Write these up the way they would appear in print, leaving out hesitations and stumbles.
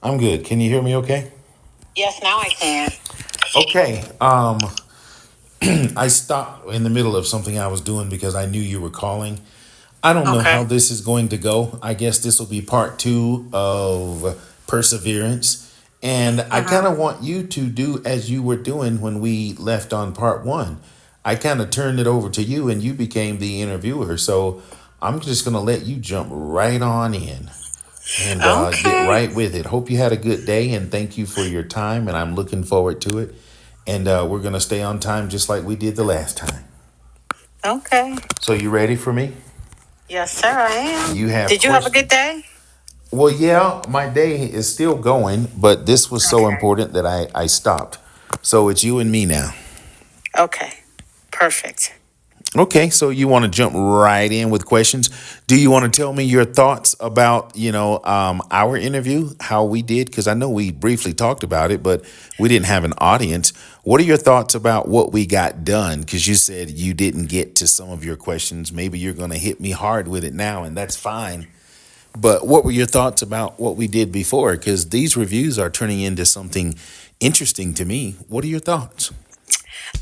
I'm good. Can you hear me okay? Yes, now I can. Okay. I stopped in the middle of something I was doing because I knew you were calling. I don't know how Okay. this is going to go. I guess this will be part two of Perseverance. And I kind Uh-huh. of want you to do as you were doing when we left on part one. I kind of turned it over to you and you became the interviewer. So I'm just going to let you jump right on in and get Okay. right with it. Hope you had a good day and thank you for your time. And I'm looking forward to it. And we're going to stay on time just like we did the last time. Okay. So, you ready for me? Yes, sir, I am. You have Did you have a good questions? day? Well, yeah, my day is still going, but this was so Okay. important that I stopped. So, it's you and me now. Okay. Perfect. Okay, so you want to jump right in with questions? Do you want to tell me your thoughts about our interview, how we did? Because I know we briefly talked about it, but we didn't have an audience. What are your thoughts about what we got done? Because you said you didn't get to some of your questions. Maybe you're going to hit me hard with it now, and that's fine. But what were your thoughts about what we did before? Because these reviews are turning into something interesting to me. What are your thoughts?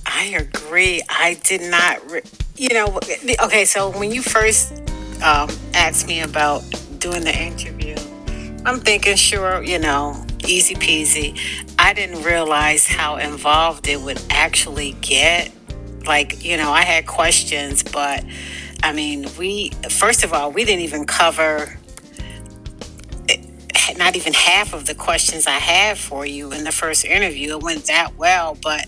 I agree. I did not, okay, so when you first asked me about doing the interview, I'm thinking, sure, easy peasy. I didn't realize how involved it would actually get. Like, I had questions, but I mean, first of all, we didn't even cover not even half of the questions I had for you in the first interview. It went that well, but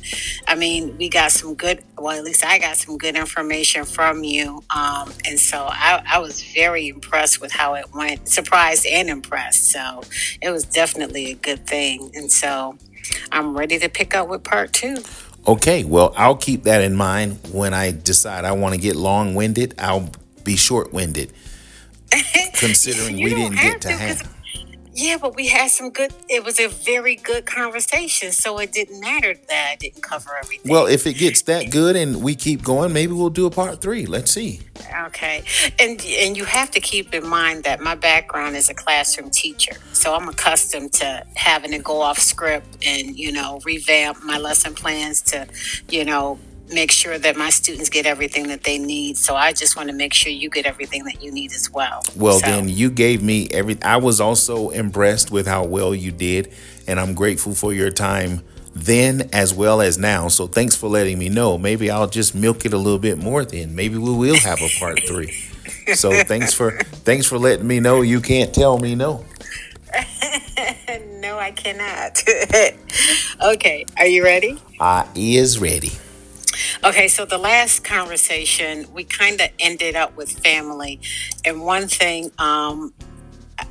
I mean, we got some good, well, at least I got some good information from you. And so I was very impressed with how it went, surprised and impressed. So it was definitely a good thing. And so I'm ready to pick up with part two. Okay, well, I'll keep that in mind when I decide I want to get long winded. I'll be short winded, considering You we don't didn't get have to to, because have. yeah, but we had some good, it was a very good conversation. So it didn't matter that I didn't cover Well, everything. if it gets that good and we keep going, maybe we'll do a part three. Let's see. Okay. And you have to keep in mind that my background is a classroom teacher. So I'm accustomed to having to go off script and, revamp my lesson plans to, you know, make sure that my students get everything that they need. So I just want to make sure you get everything that you need as well. Well, So then you gave me every. I was also impressed with how well you did, and I'm grateful for your time then as well as now. So thanks for letting me know. Maybe I'll just milk it a little bit more then. Maybe we will have a part three. So thanks for letting me know you can't tell me no. no, I cannot. Okay. Are you ready? I is ready. Okay, so the last conversation, we kind of ended up with family. And one thing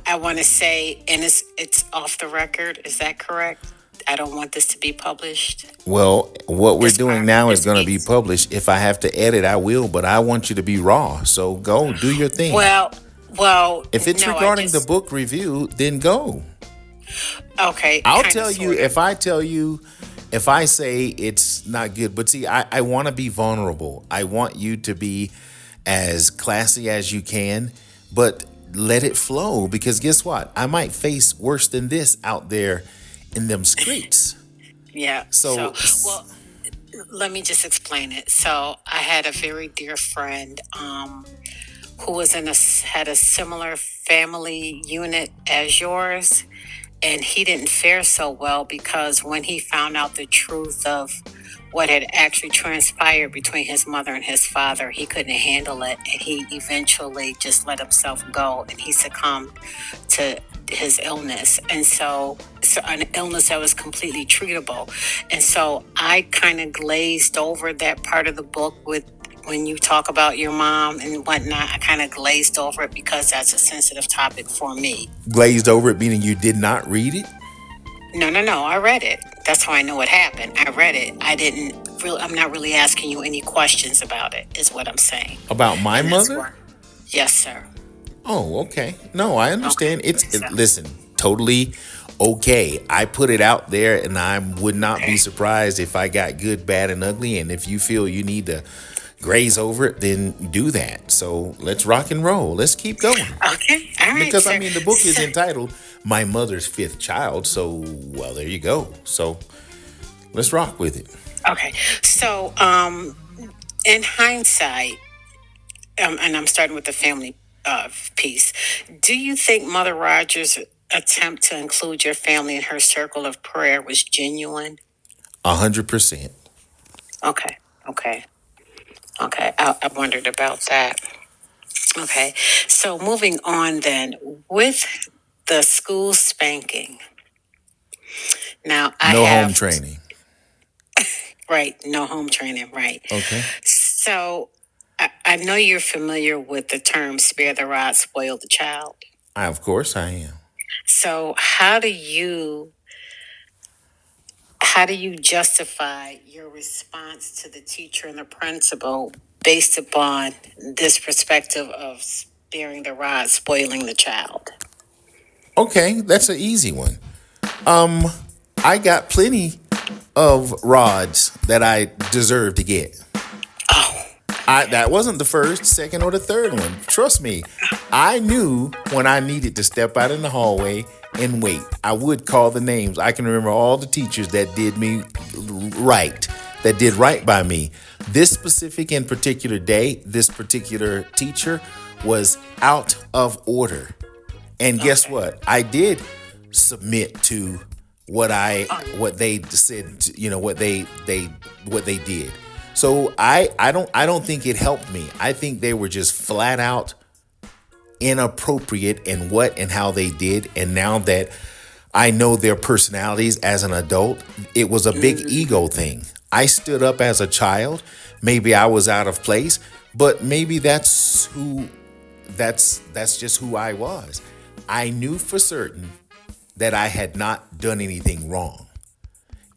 I want to say, and it's off the record, is that correct? I don't want this to be published. Well, what we're This doing part, now is this going to be piece. published. If I have to edit, I will, but I want you to be raw. So go do your thing. Well, well, If it's no, I regarding the just, book review, then go. okay, I'll kind of, tell you sort of. if I say it's not good. But see, I want to be vulnerable. I want you to be as classy as you can, but let it flow because guess what? I might face worse than this out there in them streets. Yeah. So Well, let me just explain it. So, I had a very dear friend who was had a similar family unit as yours, and he didn't fare so well because when he found out the truth of what had actually transpired between his mother and his father, he couldn't handle it, and he eventually just let himself go, and he succumbed to his illness. And so an illness that was completely treatable. And so I kind of glazed over that part of the book with when you talk about your mom and whatnot. I kind of glazed over it because that's a sensitive topic for me. glazed over it, meaning you did not read it No, no, no. I read it. That's how I know what happened. I read it. I didn't really, I'm not really asking you any questions about it, is what I'm saying. about my And that's mother. why. Yes, sir. Oh, okay. No, I Okay. understand. So, Listen, totally okay. I put it out there and I would not be okay. surprised if I got good, bad, and ugly. And if you feel you need to graze over it, then do that. So let's rock and roll. Let's keep going. Okay. All right, Because I sir. mean, the book is entitled "My Mother's Fifth Child." So, well, there you go. So let's rock with it. Okay. So, in hindsight, and I'm starting with the family piece, do you think Mother Rogers' attempt to include your family in her circle of prayer was genuine? 100%. Okay. Okay. Okay. I wondered about that. Okay. So, moving on then, with the school spanking. Now, I No home have, training. right, no home training, right. Okay. So, I know you're familiar with the term spare the rod, spoil the child. Of course I am. So how do you justify your response to the teacher and the principal based upon this perspective of sparing the rod, spoiling the child? Okay, that's an easy one. I got plenty of rods that I deserve to get. Oh, That wasn't the first, second, or the third one. Trust me, I knew when I needed to step out in the hallway and wait. I would call the names. I can remember all the teachers that did me right, that did right by me. This specific and particular day, this particular teacher was out of order. And guess okay. what? I did submit to Oh, what they said, what they did. So I don't think it helped me. I think they were just flat out inappropriate in what and how they did. And now that I know their personalities as an adult, it was a big ego thing. I stood up as a child. Maybe I was out of place, but maybe that's just who I was. I knew for certain that I had not done anything wrong.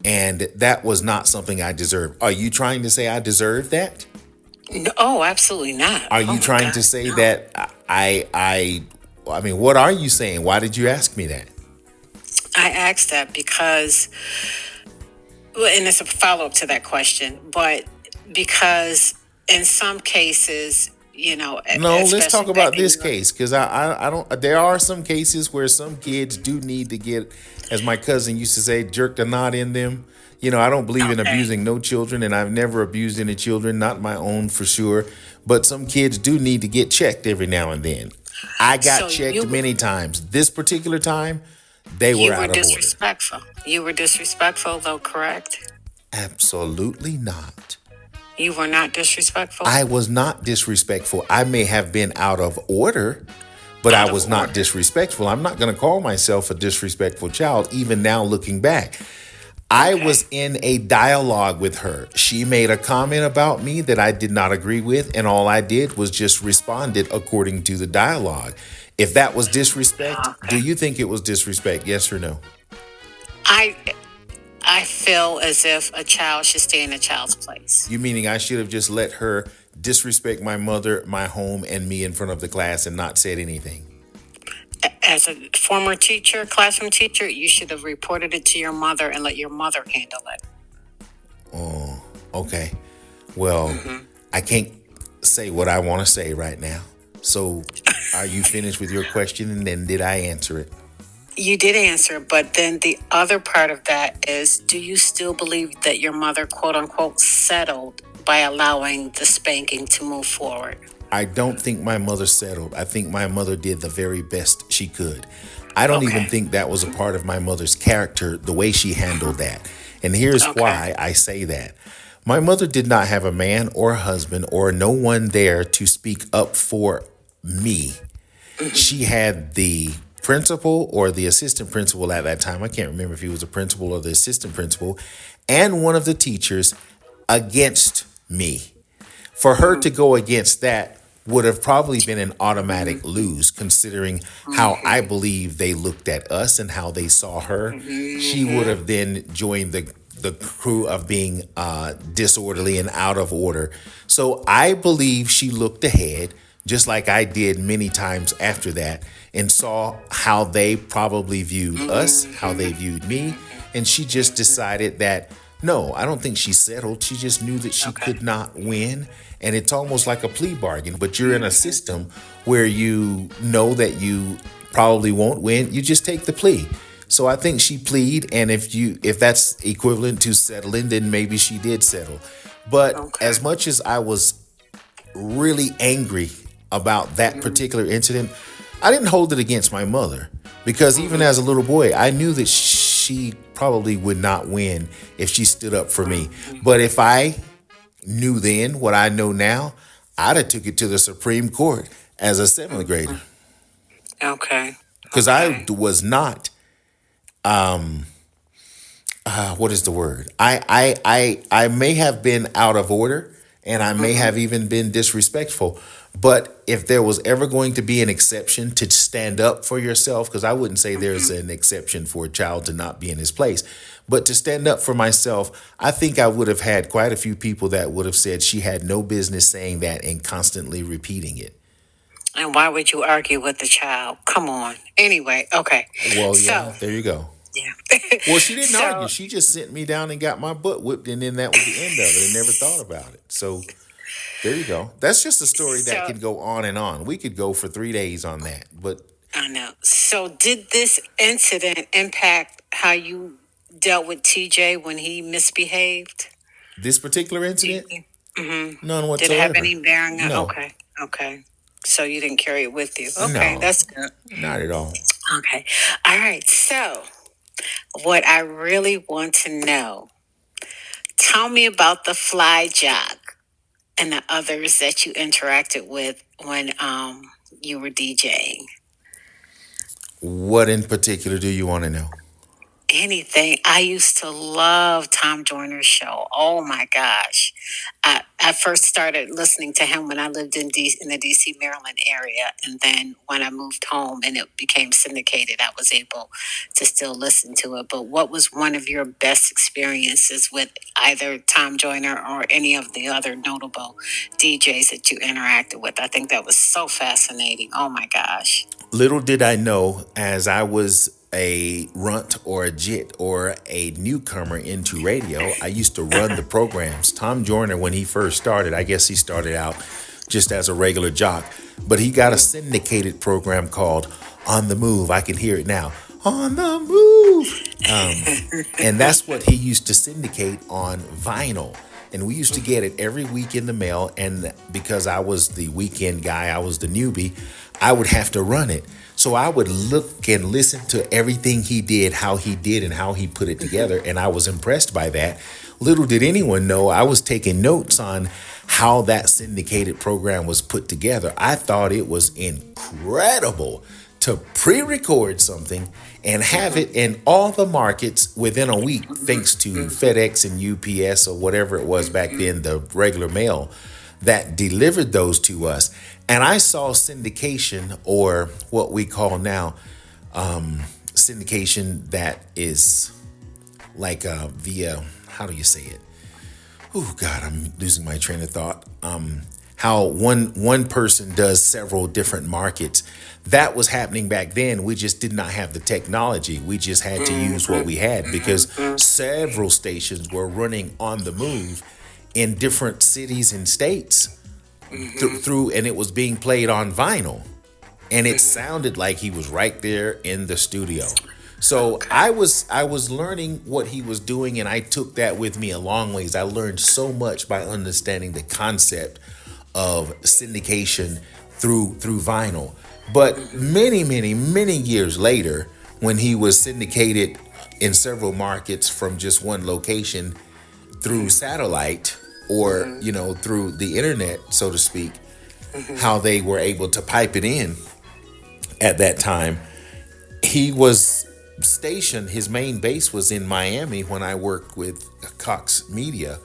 And that was not something I deserved. Are you trying to say I deserve that? no, oh, absolutely not. Are Oh you my trying God, to say no. that I mean, what are you saying? Why did you ask me that? I asked that because, well, and it's a follow up to that question, but because in some cases, No, let's especially talk back about in this your, case because I don't. There are some cases where some kids do need to get, as my cousin used to say, jerk the knot in them. I don't believe in okay. abusing no children, and I've never abused any children, not my own for sure. But some kids do need to get checked every now and then. I got So checked many times. This particular time, they were you were out of order. disrespectful. You were disrespectful, though, correct? Absolutely not. You were not disrespectful. I was not disrespectful. I may have been out of order, but I Out of was not order. disrespectful. I'm not going to call myself a disrespectful child, even now looking back. I Okay. was in a dialogue with her. She made a comment about me that I did not agree with, and all I did was just responded according to the dialogue. If that was disrespect, do Okay. you think it was disrespect? Yes or no? I I feel as if a child should stay in a child's place. You meaning I should have just let her disrespect my mother, my home, and me in front of the class and not said anything? As a former teacher, classroom teacher, you should have reported it to your mother and let your mother handle it. Oh, okay. Well, Hmm. I can't say what I want to say right now. So, are you finished with your question and then did I answer it? You did answer, but then the other part of that is, do you still believe that your mother, quote unquote, settled by allowing the spanking to move forward? I don't think my mother settled. I think my mother did the very best she could. I don't even Okay. think that was a part of my mother's character, the way she handled that. And here's Okay. why I say that. My mother did not have a man or a husband or no one there to speak up for me. She had the principal or the assistant principal at that time. I can't remember if he was a principal or the assistant principal, and one of the teachers against me. For her to go against that would have probably been an automatic lose, considering how I believe they looked at us and how they saw her. She would have then joined the crew of being disorderly and out of order. So I believe she looked ahead, just like I did many times after that, and saw how they probably viewed us, how they viewed me, and she just decided that No, I don't think she settled. She just knew that she Okay. could not win. And it's almost like a plea bargain, but you're in a system where you know that you probably won't win. You just take the plea. So I think she plead, and if that's equivalent to settling, then maybe she did settle. But Okay. as much as I was really angry about that Mm-hmm. particular incident, I didn't hold it against my mother because even Mm-hmm. as a little boy, I knew that she probably would not win if she stood up for me. But if I knew then what I know now, I'd have took it to the Supreme Court as a seventh grader Okay. because I Okay. was not. What is the word? I may have been out of order and I may Mm-hmm. have even been disrespectful. But if there was ever going to be an exception to stand up for yourself, because I wouldn't say there's an exception for a child to not be in his place, but to stand up for myself, I think I would have had quite a few people that would have said she had no business saying that and constantly repeating it. And why would you argue with the child? Come on. Anyway, okay. Well, yeah, So, there you go. yeah. Well, she didn't argue. So, She just sent me down and got my butt whipped, and then that was the end of it. I never thought about it. So there you go. That's just a story that so can go on and on. We could go for 3 days on that. But I know. So, did this incident impact how you dealt with TJ when he misbehaved? this particular incident, Mm-hmm. none Did it have whatsoever. any bearing on? No, Okay. Okay. So, you didn't carry it with you. Okay. no, That's good. not at all. Okay. All right. So, what I really want to know, tell me about the fly jock and the others that you interacted with when you were DJing. What in particular do you want to know? Anything. I used to love Tom Joyner's show. Oh my gosh. I first started listening to him when I lived in the DC, Maryland area. And then when I moved home and it became syndicated, I was able to still listen to it. But what was one of your best experiences with either Tom Joyner or any of the other notable DJs that you interacted with? I think that was so fascinating. Oh my gosh. Little did I know, as I was a runt or a jit or a newcomer into radio, I used to run the programs. Tom Joyner, when he first started, I guess he started out just as a regular jock, but he got a syndicated program called On the Move. I can hear it now. On the Move. And that's what he used to syndicate on vinyl. And we used to get it every week in the mail. And because I was the weekend guy, I was the newbie, I would have to run it. So I would look and listen to everything he did, how he did, and how he put it together. And I was impressed by that. Little did anyone know I was taking notes on how that syndicated program was put together. I thought it was incredible to pre-record something and have it in all the markets within a week, thanks to FedEx and UPS or whatever it was back then, the regular mail that delivered those to us. And I saw syndication, or what we call now syndication, that is like via, how do you say it? Oh God, I'm losing my train of thought. How one person does several different markets. That was happening back then. We just did not have the technology. We just had to use what we had because several stations were running On the Move in different cities and states through, and it was being played on vinyl, and it sounded like he was right there in the studio. So Okay. I was learning what he was doing, and I took that with me a long ways. I learned so much by understanding the concept of syndication through vinyl. But many years later, when he was syndicated in several markets from just one location through satellite, or through the internet, so to speak, how they were able to pipe it in at that time, he was stationed, his main base was in Miami when I worked with Cox Media,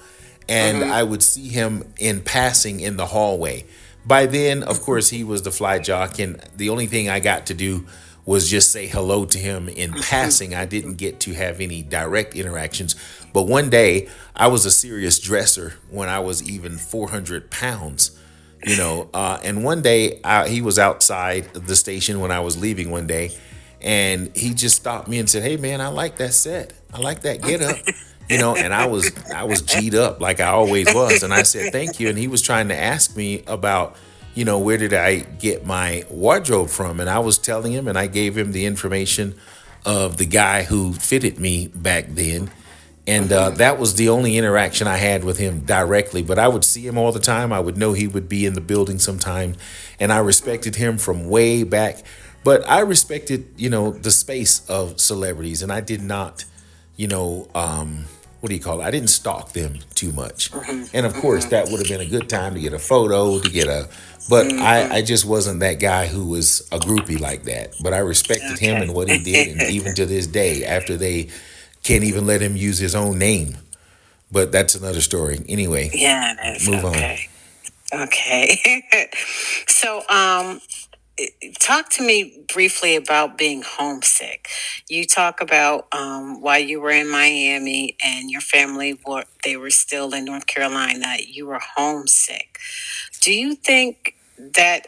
and I would see him in passing in the hallway. By then, of course, he was the fly jock, and the only thing I got to do was just say hello to him in passing. I didn't get to have any direct interactions. But one day, I was a serious dresser when I was even 400 pounds. And one day he was outside the station when I was leaving one day, and he just stopped me and said, "Hey man, I like that set. I like that get up." and I was G'd up like I always was, and I said thank you, and he was trying to ask me about, where did I get my wardrobe from, and I was telling him, and I gave him the information of the guy who fitted me back then. And that was the only interaction I had with him directly. But I would see him all the time. I would know he would be in the building sometime. And I respected him from way back. But I respected, the space of celebrities. And I did not, what do you call it? I didn't stalk them too much. And of course, that would have been a good time to get a photo, to get a. But I just wasn't that guy who was a groupie like that. But I respected him Okay. and what he did. And even to this day, after they can't even let him use his own name. But that's another story. Anyway, Yeah, that's move on. okay. Okay. So, talk to me briefly about being homesick. You talk about while you were in Miami and your family were still in North Carolina. You were homesick. Do you think that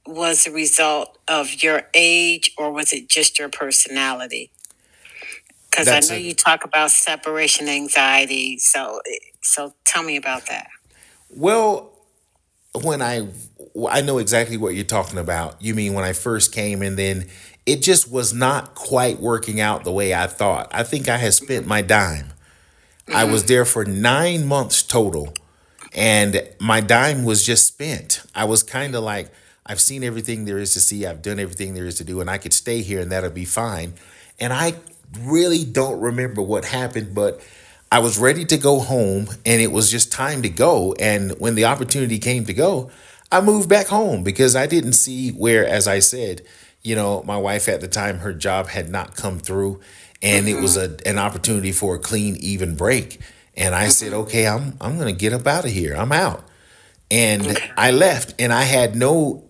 was a result of your age, or was it just your personality? Because I That's know a you talk about separation anxiety. So tell me about that. well. When I know exactly what you're talking about. You mean when I first came, and then it just was not quite working out the way I thought. I think I had spent my dime. I was there for 9 months total, and my dime was just spent. I was kind of like, I've seen everything there is to see, I've done everything there is to do, and I could stay here and that'll be fine. And I really don't remember what happened, but I was ready to go home and it was just time to go. And when the opportunity came to go, I moved back home because I didn't see where, as I said, my wife at the time, her job had not come through, and it was an opportunity for a clean, even break. And I said, okay, I'm gonna get up out of here. I'm out. And Okay. I left, and I had no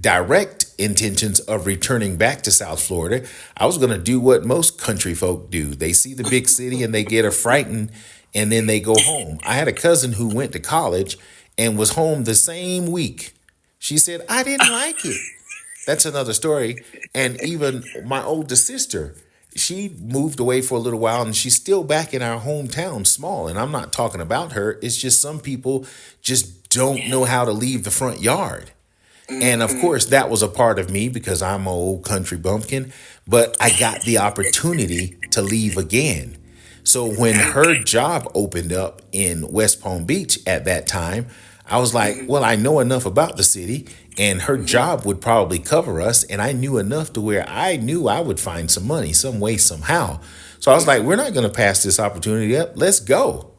direct intentions of returning back to South Florida. I was going to do what most country folk do. They see the big city and they get a frightened, and then they go home. I had a cousin who went to college and was home the same week. She said, I didn't like it. That's another story. And even my oldest sister, she moved away for a little while, and she's still back in our hometown, small. And I'm not talking about her. It's just some people just don't know how to leave the front yard. And of course, that was a part of me because I'm an old country bumpkin, but I got the opportunity to leave again. So when her job opened up in West Palm Beach at that time, I was like, well, I know enough about the city, and her job would probably cover us. And I knew enough to where I knew I would find some money, some way, somehow. So I was like, we're not going to pass this opportunity up. Let's go.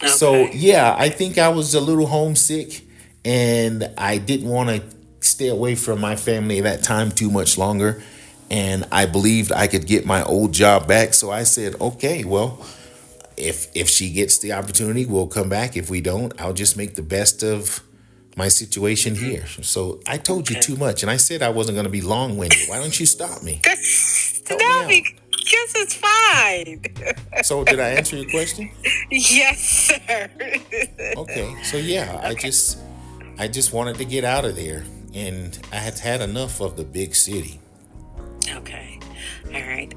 So Okay. yeah, I think I was a little homesick, and I didn't want to stay away from my family at that time too much longer. And I believed I could get my old job back. So I said, okay, well, if she gets the opportunity, we'll come back. If we don't, I'll just make the best of my situation here. So I told you Okay. too much, and I said I wasn't going to be long winded. Why don't you stop me? Help me No, out. because it's fine. So did I answer your question? Yes, sir. Okay. So yeah, Okay. I just wanted to get out of there, and I had had enough of the big city. Okay. All right.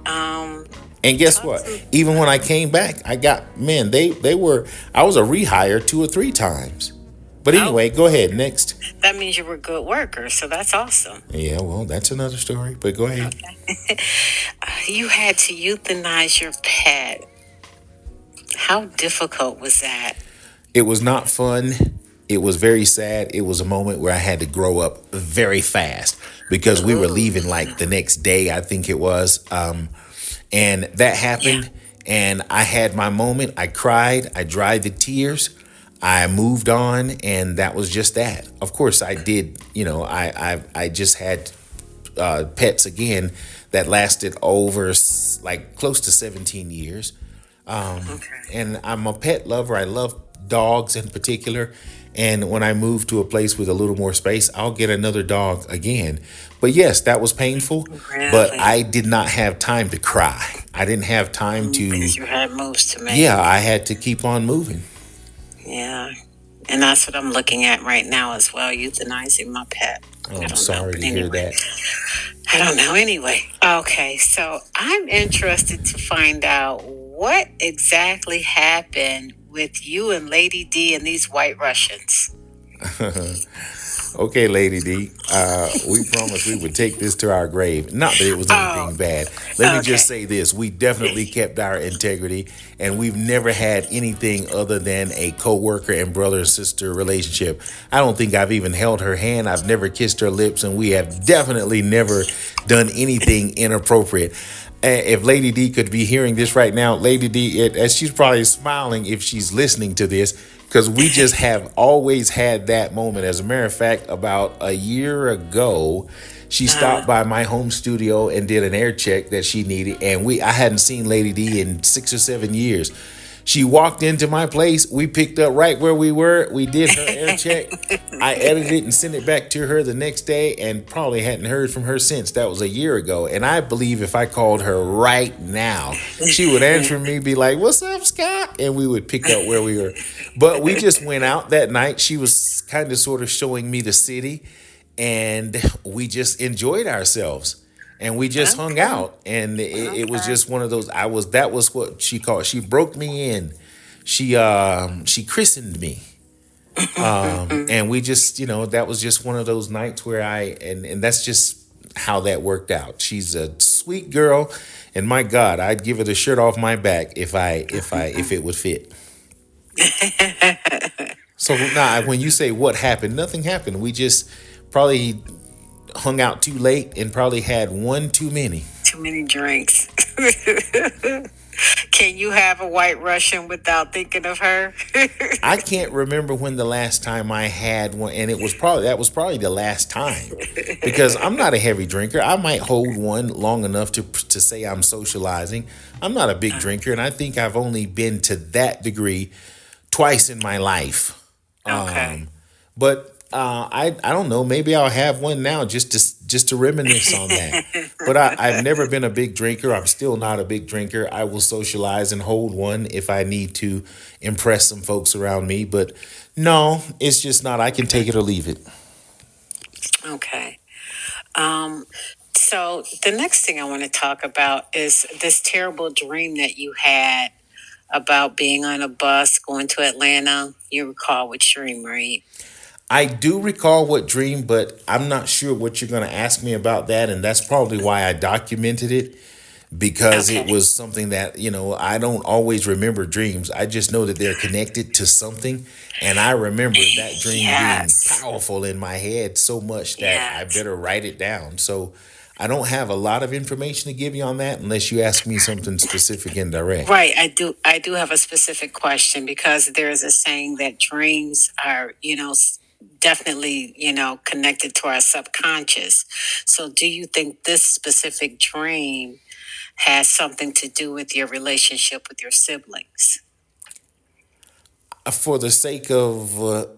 And guess Talk what? to. Even when I came back, I got man, they were I was a rehire 2 or 3 times. But Oh, anyway, go ahead. Next. that means you were a good worker, so that's awesome. Yeah, well, that's another story. But go ahead. Okay. You had to euthanize your pet. How difficult was that? It was not fun. It was very sad. It was a moment where I had to grow up very fast because we were Ooh. leaving like the next day, I think it was. And that Yeah. happened, and I had my moment. I cried, I dried the tears, I moved on, and that was just that. Of course, I did. I just had pets again that lasted over like close to 17 years. Okay. And I'm a pet lover. I love dogs in particular. And when I move to a place with a little more space, I'll get another dog again. But yes, that was painful. But Really? I did not have time to cry. I didn't have time to, Because you had moves to yeah, make. I had to keep on moving. Yeah. And that's what I'm looking at right now as well, euthanizing my pet. Oh, I I'm don't know. sorry But to hear anyway, that. I don't know. Anyway, okay. So I'm interested to find out what exactly happened with you and Lady D and these white Russians? Okay, Lady D, we promised we would take this to our grave. Not that it was Oh, anything bad. Let me just okay. say this. We definitely kept our integrity, and we've never had anything other than a co-worker and brother-sister relationship. I don't think I've even held her hand. I've never kissed her lips, and we have definitely never done anything inappropriate. If Lady D could be hearing this right now, Lady D, as she's probably smiling if she's listening to this, because we just have always had that moment. As a matter of fact, about a year ago, she stopped by my home studio and did an air check that she needed, and I hadn't seen Lady D in 6 or 7 years. She walked into my place. We picked up right where we were. We did her air check. I edited it and sent it back to her the next day, and probably hadn't heard from her since. That was a year ago. And I believe if I called her right now, she would answer me, be like, "What's up, Scott?" And we would pick up where we were. But we just went out that night. She was kind of sort of showing me the city, and we just enjoyed ourselves. And we just hung Okay. out, and it was Okay. just one of those. That was what she called. She broke me in. She christened me, and we just, that was just one of those nights where and that's just how that worked out. She's a sweet girl, and my God, I'd give her the shirt off my back if it would fit. So now, when you say what happened, nothing happened. We just probably hung out too late and probably had one too many. Too many drinks. Can you have a white Russian without thinking of her? I can't remember when the last time I had one, and that was probably the last time, because I'm not a heavy drinker. I might hold one long enough to say I'm socializing. I'm not a big drinker, and I think I've only been to that degree twice in my life. Okay. But I don't know. Maybe I'll have one now just to reminisce on that. But I've never been a big drinker. I'm still not a big drinker. I will socialize and hold one if I need to impress some folks around me. But no, it's just not. I can take it or leave it. Okay. Um, so the next thing I want to talk about is this terrible dream that you had about being on a bus going to Atlanta. You recall which dream, right? I do recall what dream, but I'm not sure what you're going to ask me about that. And that's probably why I documented it, because it Okay. was something that, I don't always remember dreams. I just know that they're connected to something. And I remember that dream being Yes. powerful in my head so much that I Yes. better write it down. So I don't have a lot of information to give you on that unless you ask me something specific and direct. Right. I do have a specific question because there is a saying that dreams are, definitely, connected to our subconscious. So do you think this specific dream has something to do with your relationship with your siblings? For the sake of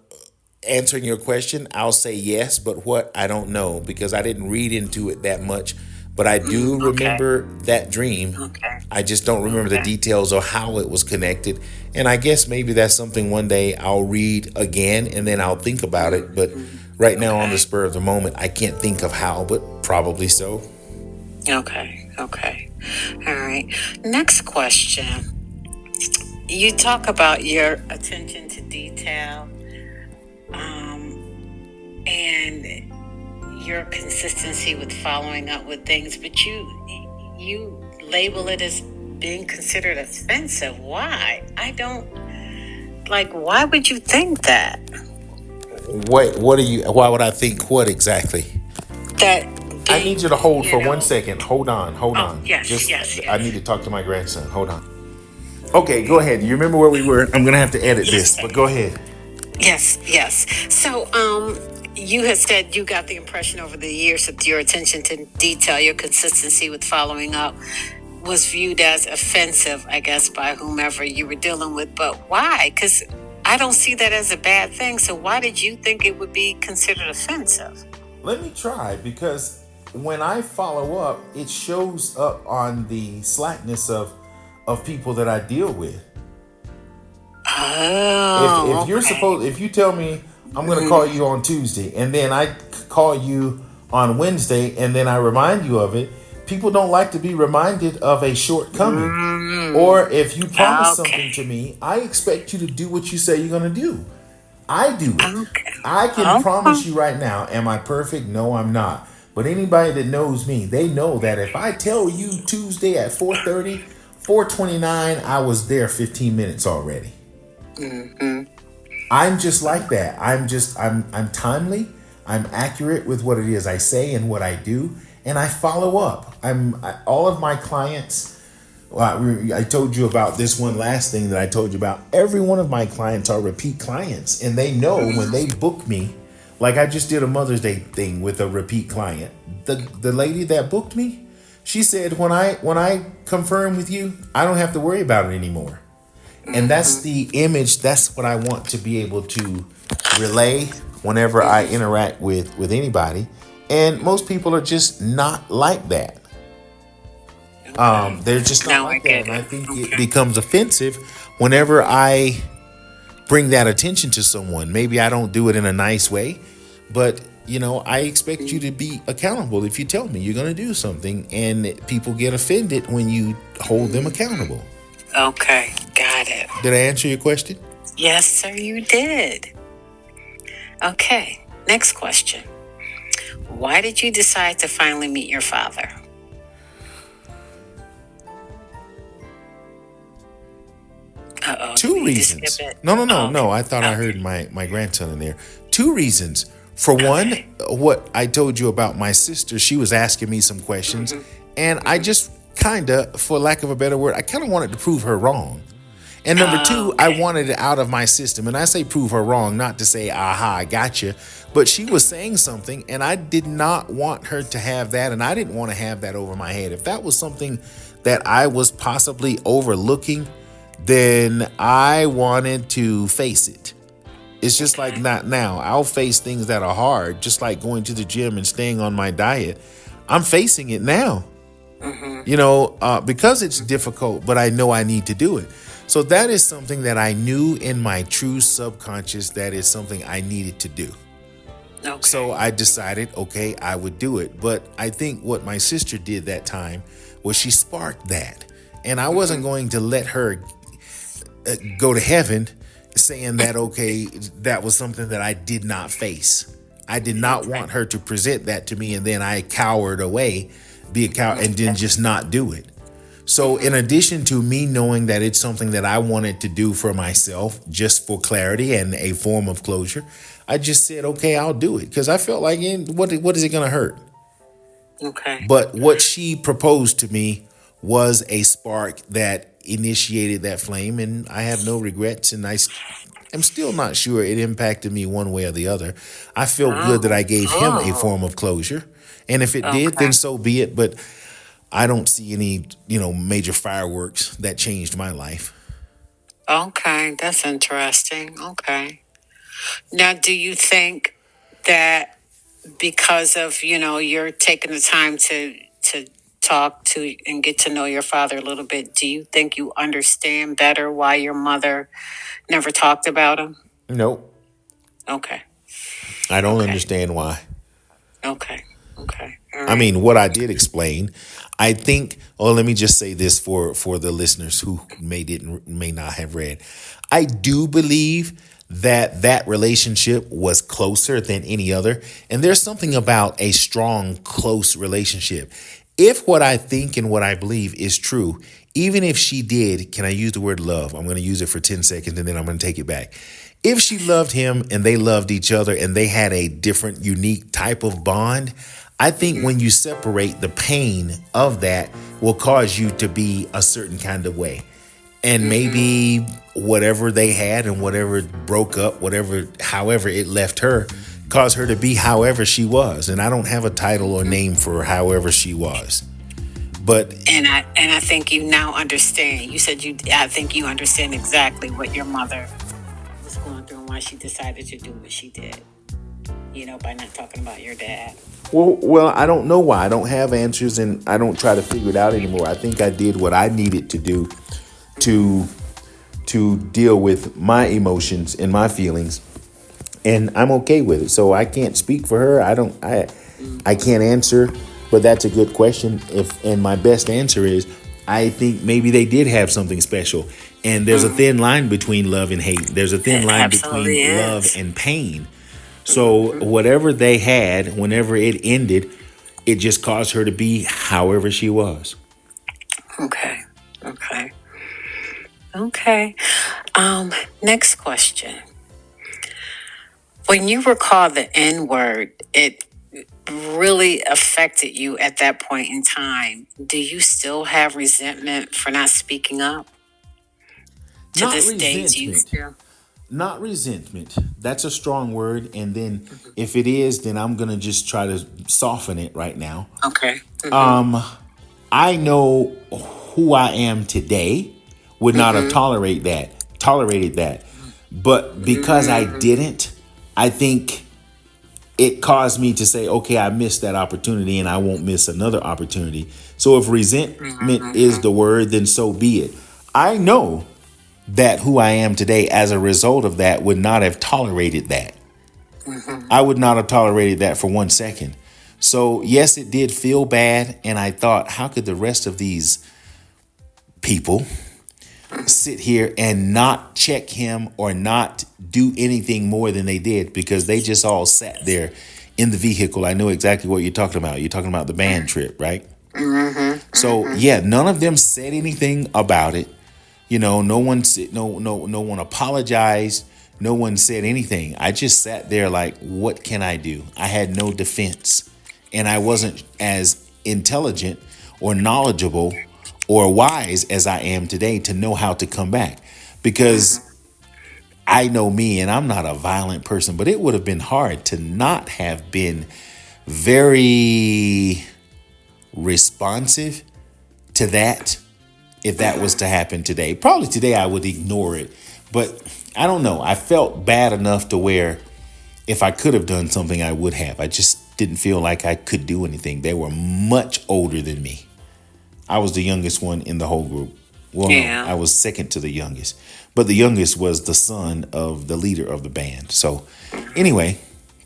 answering your question, I'll say yes, but what, I don't know, because I didn't read into it that much. But I do Okay. remember that dream. Okay. I just don't remember the Okay. details or how it was connected. And I guess maybe that's something one day I'll read again and then I'll think about it. But right now, on the Okay. spur of the moment, I can't think of how, but probably so. Okay. Okay. All right. Next question. You talk about your attention to detail, and your consistency with following up with things, but you label it as being considered offensive. Why? I don't like. Why would you think that? Why would I think what exactly? That I need you being, to hold you for one know. second. Hold on, hold Oh, on. yes, Just, yes, I need yes. to talk to my grandson. Hold on. Okay, go ahead. You remember where we were? I'm gonna have to edit this, Yes, but go ahead. yes, yes. So, you had said you got the impression over the years that your attention to detail, your consistency with following up, was viewed as offensive, I guess, by whomever you were dealing with. But why? Because I don't see that as a bad thing. So why did you think it would be considered offensive? Let me try, because when I follow up, it shows up on the slackness of people that I deal with. If Oh, you're okay. supposed, if you tell me I'm gonna call you on Tuesday, and then I call you on Wednesday, and then I remind you of it, people don't like to be reminded of a shortcoming. Mm, Or if you promise something to okay. me, I expect you to do what you say you're going to do. I do it. Okay. I can Okay. promise you right now, am I perfect? No, I'm not. But anybody that knows me, they know that if I tell you Tuesday at 4:30, 4:29, I was there 15 minutes already. Mm-hmm. I'm just like that. I'm timely. I'm accurate with what it is I say and what I do, and I follow up. All of my clients. Well, I told you about this one last thing that I told you about. Every one of my clients are repeat clients, and they know when they book me. Like I just did a Mother's Day thing with a repeat client. The lady that booked me, she said when I confirm with you, I don't have to worry about it anymore. And that's Mm-hmm. the image. That's what I want to be able to relay whenever I interact with anybody. And most people are just not like that. Okay. They're just not Now I like that, get and I it. think it Okay. becomes offensive whenever I bring that attention to someone. Maybe I don't do it in a nice way, but I expect you to be accountable. If you tell me you're going to do something, and people get offended when you hold them accountable. Okay. Got it. Did I answer your question? Yes, sir, you did. Okay. Next question. Why did you decide to finally meet your father? Uh-oh. Do we Two need to skip reasons. it? No, no, no, Oh, okay. no. I thought I heard Okay. my grandson in there. Two reasons. For one, Okay. what I told you about my sister, she was asking me some questions, Mm-hmm. and I just kind of, for lack of a better word, I kind of wanted to prove her wrong. And number two, I Okay. wanted it out of my system. And I say prove her wrong, not to say, aha, I got you. But she was saying something, and I did not want her to have that. And I didn't want to have that over my head. If that was something that I was possibly overlooking, then I wanted to face it. It's just like Okay. not now. I'll face things that are hard, just like going to the gym and staying on my diet. I'm facing it now, Mm-hmm. because it's difficult, but I know I need to do it. So that is something that I knew in my true subconscious that is something I needed to do. So Okay. I decided, okay, I would do it. But I think what my sister did that time was she sparked that. And I Mm-hmm. wasn't going to let her go to heaven saying that, okay, that was something that I did not face. I did not Okay. want her to present that to me and then I cowered away, be a coward, and then Okay. just not do it. So, in Mm-hmm. addition to me knowing that it's something that I wanted to do for myself, just for clarity and a form of closure, I just said, okay, I'll do it. Because I felt like, what is it going to hurt? Okay. But what she proposed to me was a spark that initiated that flame, and I have no regrets. And am still not sure it impacted me one way or the other. I feel good that Oh. I gave him a Oh. form of closure. And if it did, then Okay. so be it. But I don't see any, major fireworks that changed my life. Okay. That's interesting. Okay. Now, do you think that because of, you're taking the time to talk to and get to know your father a little bit, do you think you understand better why your mother never talked about him? Nope. Okay. I don't Okay. understand why. Okay. Okay. All I right. mean, what I did explain, I think. Oh, let me just say this for the listeners who may not have read. I do believe that relationship was closer than any other, and there's something about a strong, close relationship. If what I think and what I believe is true, even if she did, can I use the word love? I'm going to use it for 10 seconds and then I'm going to take it back. If she loved him and they loved each other and they had a different, unique type of bond, I think Mm-hmm. when you separate, the pain of that will cause you to be a certain kind of way. And Mm-hmm. maybe whatever they had and whatever broke up, however it left her, caused her to be however she was. And I don't have a title or Mm-hmm. name for however she was. But And I think you now understand. You said you. I think you understand exactly what your mother was going through and why she decided to do what she did. By not talking about your dad. well, I don't know why. I don't have answers and I don't try to figure it out anymore. I think I did what I needed to do Mm-hmm. to to deal with my emotions and my feelings, and I'm okay with it. So I can't speak for her. I don't. I Mm-hmm. can't answer But that's a good question. If and my best answer is, I think maybe they did have something special. And there's a thin line between love and hate. There's a thin It line absolutely between love is. and pain. So whatever they had, whenever it ended, it just caused her to be however she was. Okay. Okay. Okay. Next question. When you recall the N word, it really affected you at that point in time. Do you still have resentment for not speaking up? To Not this day, do you resentment. still? Not resentment. That's a strong word. And then if it is, then I'm going to just try to soften it right now. Okay. I know who I am today would not have tolerated that. But because I didn't, I think it caused me to say, okay, I missed that opportunity and I won't miss another opportunity. So if resentment is the word, then so be it. I know that who I am today as a result of that would not have tolerated that. I would not have tolerated that for 1 second. So, yes, it did feel bad. And I thought, how could the rest of these people sit here and not check him or not do anything more than they did, because they just all sat there in the vehicle. I know exactly what you're talking about. You're talking about the band trip, right? So, yeah, none of them said anything about it. You know, no one said, no one apologized. No one said anything. I just sat there like, what can I do? I had no defense, and I wasn't as intelligent or knowledgeable or wise as I am today to know how to come back, because I know me and I'm not a violent person, but it would have been hard to not have been very responsive to that if that was to happen today. Probably today I would ignore it, but I don't know. I felt bad enough to where if I could have done something, I would have. I just didn't feel like I could do anything. They were much older than me. I was the youngest one in the whole group. Well, no, Yeah. I was second to the youngest, but the youngest was the son of the leader of the band. So anyway,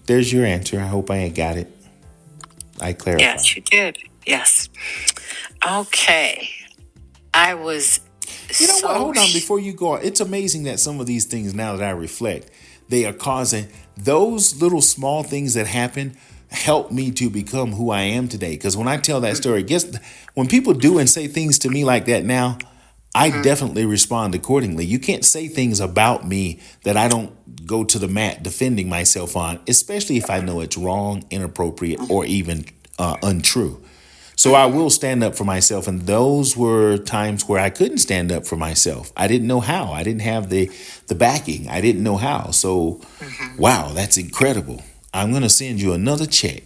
there's your answer. I hope I ain't got it. I clarified. Yes, you did. Yes. Okay. I was You know what? so. Hold on before you go on. It's amazing that some of these things, now that I reflect, they are causing those little small things that happen help me to become who I am today. Because when I tell that story, guess when people do and say things to me like that now, I definitely respond accordingly. You can't say things about me that I don't go to the mat defending myself on, especially if I know it's wrong, inappropriate, or even untrue. So I will stand up for myself. And those were times where I couldn't stand up for myself. I didn't know how. I didn't have the backing. I didn't know how. So, wow, that's incredible. I'm going to send you another check.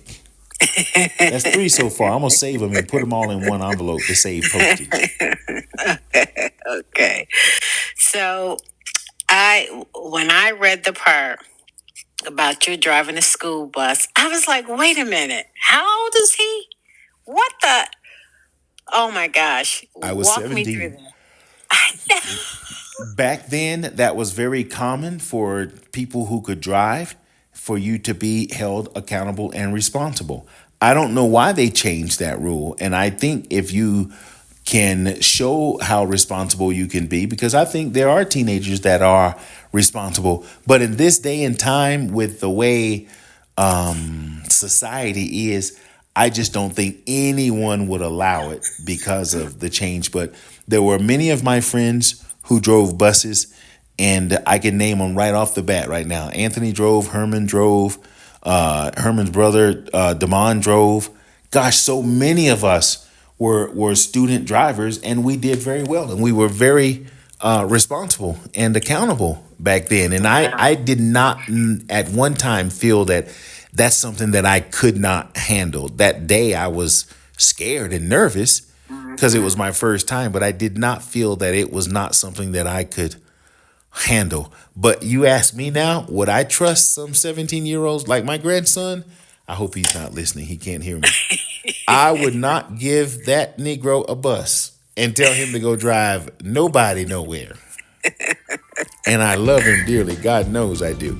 That's 3 so far. I'm going to save them and put them all in one envelope to save postage. Okay. So when I read the part about you driving a school bus, I was like, wait a minute. How old is he? What the? Oh my gosh. I was Walk me through 17. that. I know. Back then, that was very common for people who could drive for you to be held accountable and responsible. I don't know why they changed that rule. And I think if you can show how responsible you can be, because I think there are teenagers that are responsible. But in this day and time, with the way society is, I just don't think anyone would allow it because of the change. But there were many of my friends who drove buses, and I can name them right off the bat right now. Anthony drove, Herman drove, Herman's brother, Damon drove. Gosh, so many of us were student drivers, and we did very well, and we were very responsible and accountable back then. And I did not at one time feel that that's something that I could not handle. That day I was scared and nervous because it was my first time, but I did not feel that it was not something that I could handle. But you ask me now, would I trust some 17-year-olds like my grandson? I hope he's not listening. He can't hear me. I would not give that Negro a bus and tell him to go drive nobody nowhere. And I love him dearly. God knows I do.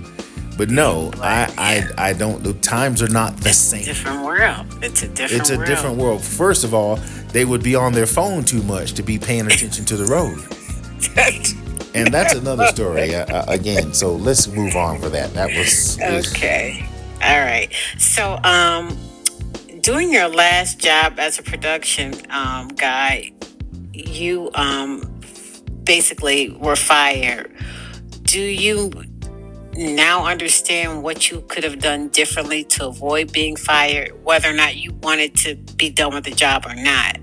But no, I don't. The times are not the same. Different world. It's a It's different a world. different world. First of all, they would be on their phone too much to be paying attention to the road. And that's another story again. So let's move on for that. That was Okay. All right. So, during your last job as a production guy, you basically were fired. Do you now understand what you could have done differently to avoid being fired, whether or not you wanted to be done with the job or not?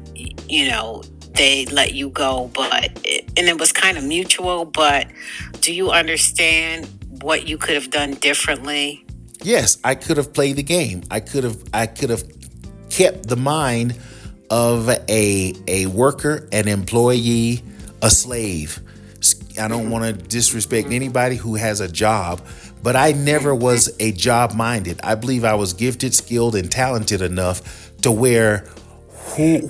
You know, they let you go, and it was kind of mutual, but do you understand what you could have done differently? yes, I could have played the game. I could have kept the mind of a worker, an employee, a slave. I don't want to disrespect anybody who has a job, but I never was a job minded. I believe I was gifted, skilled, and talented enough to where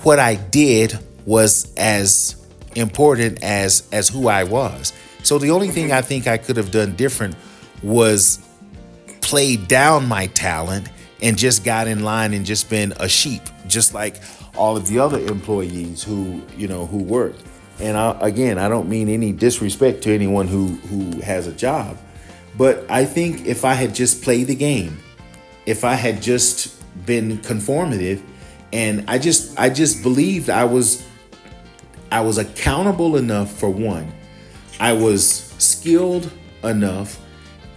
what I did was as important as who I was. So the only thing I think I could have done different was played down my talent and just got in line and just been a sheep, just like all of the other employees who worked. And again, I don't mean any disrespect to anyone who has a job, but I think if I had just played the game, if I had just been conformative, and I just believed I was accountable enough for one. I was skilled enough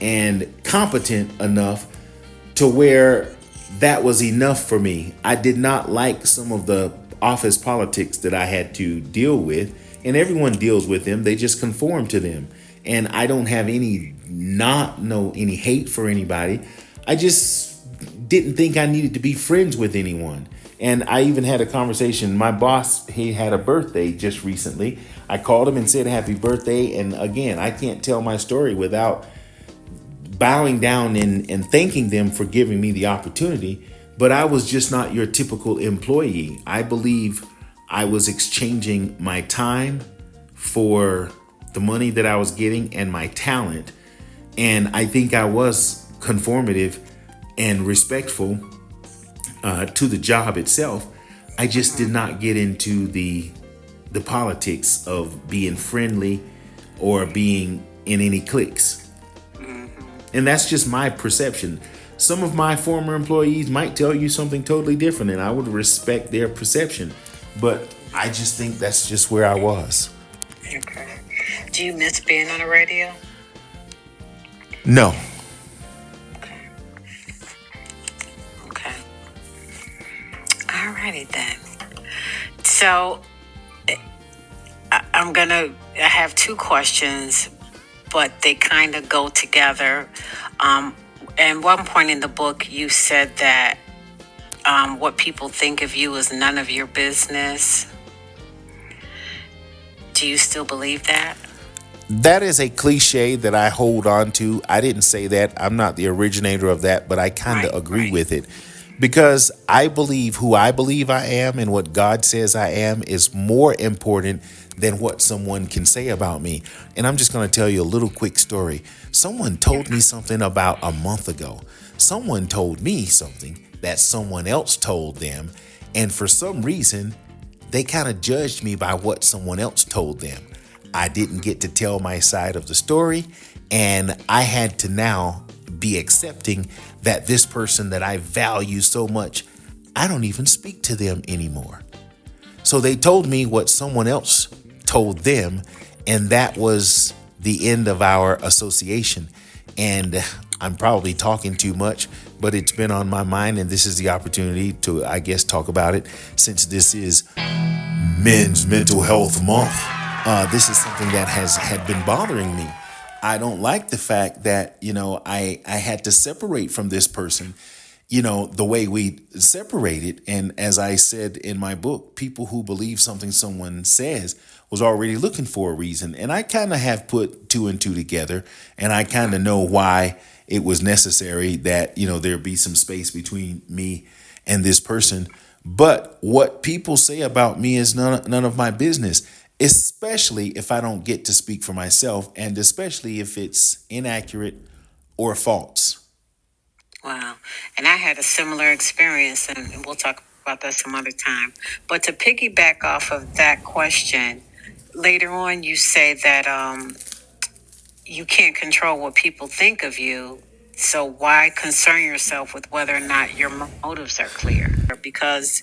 and competent enough to where that was enough for me. I did not like some of the office politics that I had to deal with, and everyone deals with them. They just conform to them. And I don't have any hate for anybody. I just didn't think I needed to be friends with anyone. And I even had a conversation. My boss, he had a birthday just recently. I called him and said happy birthday. And again, I can't tell my story without bowing down and thanking them for giving me the opportunity. But I was just not your typical employee. I believe I was exchanging my time for the money that I was getting and my talent. And I think I was conformative and respectful to the job itself. I just did not get into the politics of being friendly or being in any cliques. And that's just my perception. Some of my former employees might tell you something totally different, and I would respect their perception. But I just think that's just where I was. Okay. Do you miss being on the radio? No. Okay. Okay. Alrighty then. So I have two questions, but they kind of go together. At one point in the book, you said that what people think of you is none of your business. Do you still believe that? That is a cliche that I hold on to. I didn't say that. I'm not the originator of that, but I kind of Right, agree right. with it because I believe who I believe I am and what God says I am is more important than what someone can say about me. And I'm just going to tell you a little quick story. Someone told me something about a month ago. Someone told me something that someone else told them. And for some reason, they kind of judged me by what someone else told them. I didn't get to tell my side of the story, and I had to now be accepting that this person that I value so much, I don't even speak to them anymore. So they told me what someone else told them, and that was the end of our association. And I'm probably talking too much, but it's been on my mind, and this is the opportunity to, I guess, talk about it since this is Men's Mental Health Month. This is something that had been bothering me. I don't like the fact that I had to separate from this person. The way we separated, and as I said in my book, people who believe something someone says was already looking for a reason, and I kind of have put two and two together, and I kind of know why it was necessary that there be some space between me and this person. But what people say about me is none of my business, especially if I don't get to speak for myself, and especially if it's inaccurate or false. Wow. And I had a similar experience, and we'll talk about that some other time. But to piggyback off of that question, later on you say that you can't control what people think of you. So why concern yourself with whether or not your motives are clear? Because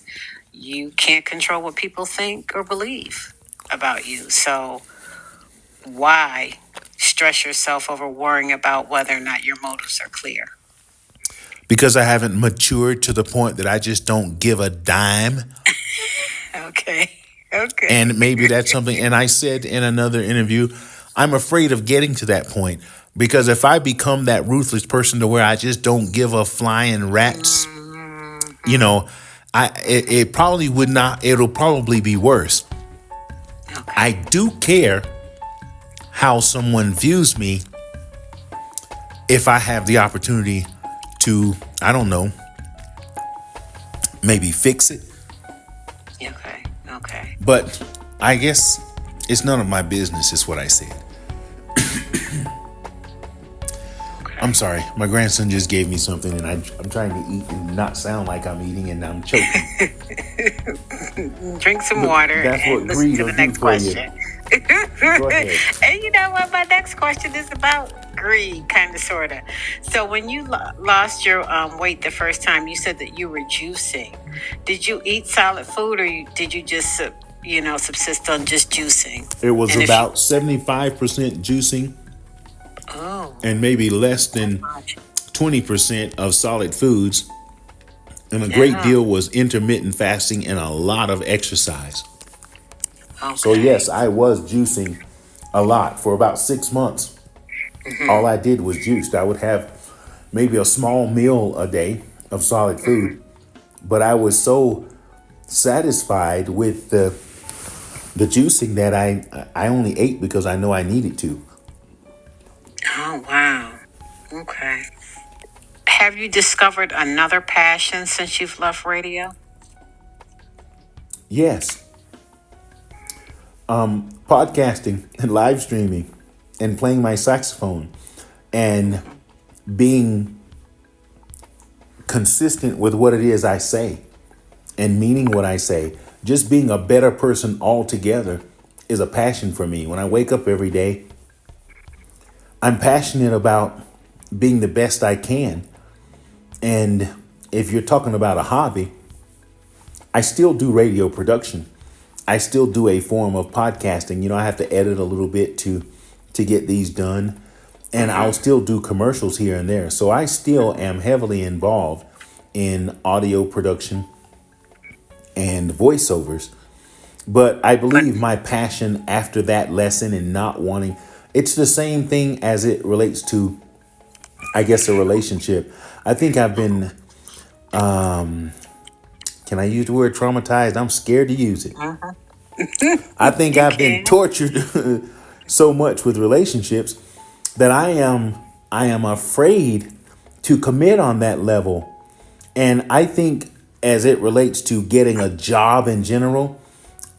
you can't control what people think or believe about you. So why stress yourself over worrying about whether or not your motives are clear? Because I haven't matured to the point that I just don't give a dime. Okay. Okay. And maybe that's something. And I said in another interview, I'm afraid of getting to that point because if I become that ruthless person to where I just don't give a flying rat's, you know, it probably would not. It'll probably be worse. I Okay. do care how someone views me if I have the opportunity to, I don't know, maybe fix it. Okay. Okay. But I guess it's none of my business, is what I said. I'm Okay. sorry. My grandson just gave me something and I'm trying to eat and not sound like I'm eating and I'm choking. Drink some But water that's and what listen greed to will the do next for you. question. Go ahead. And you know what? My next question is about greed, kind of, sort of. So, when you lost your weight the first time, you said that you were juicing. Did you eat solid food, or did you just, subsist on just juicing? It was And if you, about 75% juicing oh, and maybe less that's than much. 20% of solid foods. And a great Yeah. deal was intermittent fasting and a lot of exercise. So, Okay. yes, I was juicing a lot for about 6 months. All I did was juiced. I would have maybe a small meal a day of solid food, but I was so satisfied with the juicing that I only ate because I know I needed to. Oh, wow. Okay. Have you discovered another passion since you've left radio? Yes, podcasting and live streaming and playing my saxophone and being consistent with what it is I say and meaning what I say. Just being a better person altogether is a passion for me. When I wake up every day, I'm passionate about being the best I can. And if you're talking about a hobby, I still do radio production. I still do a form of podcasting. I have to edit a little bit to get these done. And I'll still do commercials here and there. So I still am heavily involved in audio production and voiceovers. But I But believe my passion after that lesson and not wanting, it's the same thing as it relates to, I guess, a relationship. I think I've been, can I use the word traumatized? I'm scared to use it. I think you I've been can. tortured so much with relationships that I am afraid to commit on that level. And I think as it relates to getting a job in general,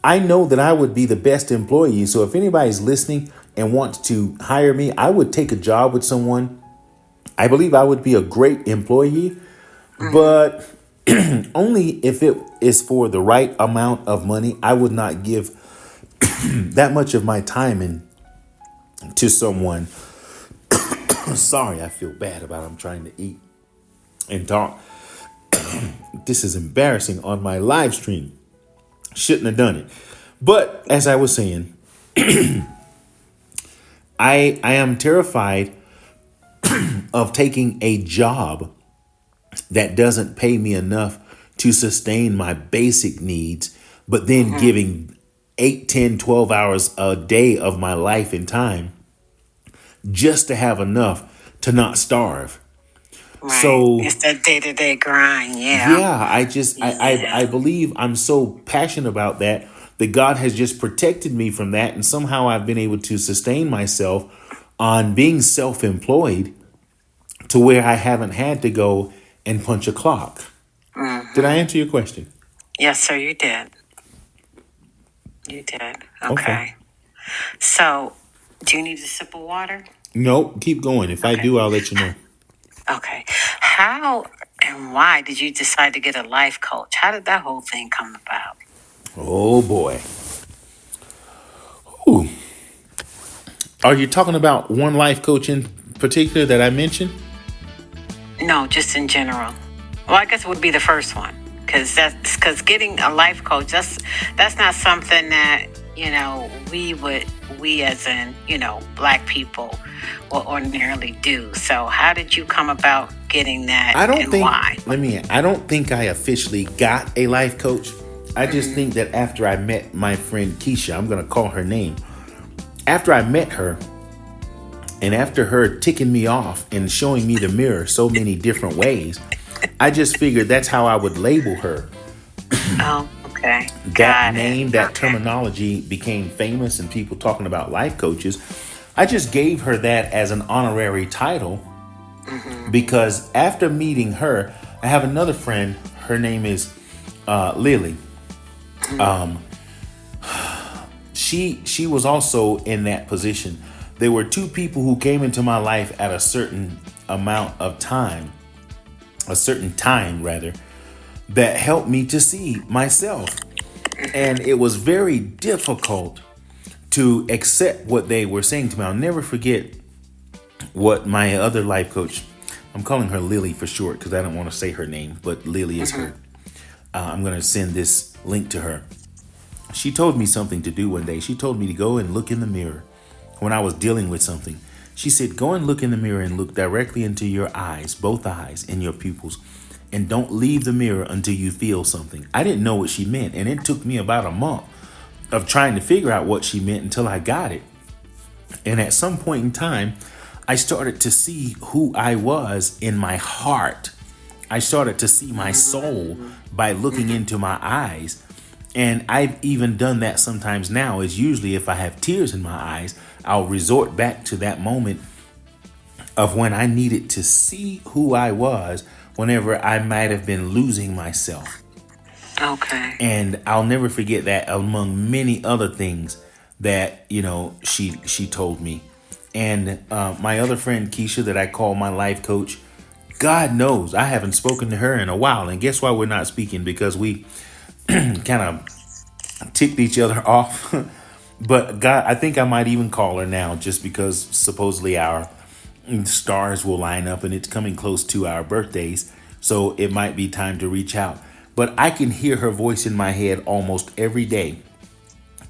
I know that I would be the best employee. So if anybody's listening and wants to hire me, I would take a job with someone. I believe I would be a great employee, but only if it is for the right amount of money. I would not give that much of my time to someone. Sorry, I feel bad about I'm trying to eat and talk. This is embarrassing on my live stream. Shouldn't have done it. But as I was saying, I am terrified of taking a job that doesn't pay me enough to sustain my basic needs, but then Hmm. giving 8, 10, 12 hours a day of my life and time just to have enough to not starve. Right. So It's that day to day grind. Yeah. yeah, I just Yeah. I believe I'm so passionate about that God has just protected me from that, and somehow I've been able to sustain myself on being self-employed to where I haven't had to go and punch a clock. Did I Hmm. answer your question? Yes, sir, you did. You did. Okay. Okay. So, do you need a sip of water? Nope, keep going. If I Okay. do, I'll let you know. Okay. How and why did you decide to get a life coach? How did that whole thing come about? Oh boy. Ooh. Are you talking about one life coach in particular that I mentioned? No, just in general. Well, I guess it would be the first one because getting a life coach, that's not something that we as in Black people will ordinarily do. So how did you come about getting that I don't and think, why? I don't think I officially got a life coach. I just Mm-hmm. think that after I met my friend Keisha, I'm going to call her name. After I met her, and after her ticking me off and showing me the mirror so many different ways, I just figured that's how I would label her. Oh, okay, That got it. name, that Okay. terminology became famous and people talking about life coaches. I just gave her that as an honorary title Mm-hmm. because after meeting her, I have another friend. Her name is Lily. She was also in that position. There were two people who came into my life at a certain amount of time, a certain time rather, that helped me to see myself. And it was very difficult to accept what they were saying to me. I'll never forget what my other life coach, I'm calling her Lily for short because I don't want to say her name, but Lily is Mm-hmm. her. I'm going to send this link to her. She told me something to do one day. She told me to go and look in the mirror when I was dealing with something. She said, go and look in the mirror and look directly into your eyes, both eyes, in your pupils, and don't leave the mirror until you feel something. I didn't know what she meant, and it took me about a month of trying to figure out what she meant until I got it. And at some point in time, I started to see who I was in my heart. I started to see my soul by looking into my eyes. And I've even done that sometimes now, is usually if I have tears in my eyes, I'll resort back to that moment of when I needed to see who I was whenever I might have been losing myself. Okay. And I'll never forget that among many other things that, she told me. And my other friend Keisha, that I call my life coach, God knows I haven't spoken to her in a while. And guess why we're not speaking? Because we kind of ticked each other off. But God, I think I might even call her now just because supposedly our stars will line up and it's coming close to our birthdays. So it might be time to reach out. But I can hear her voice in my head almost every day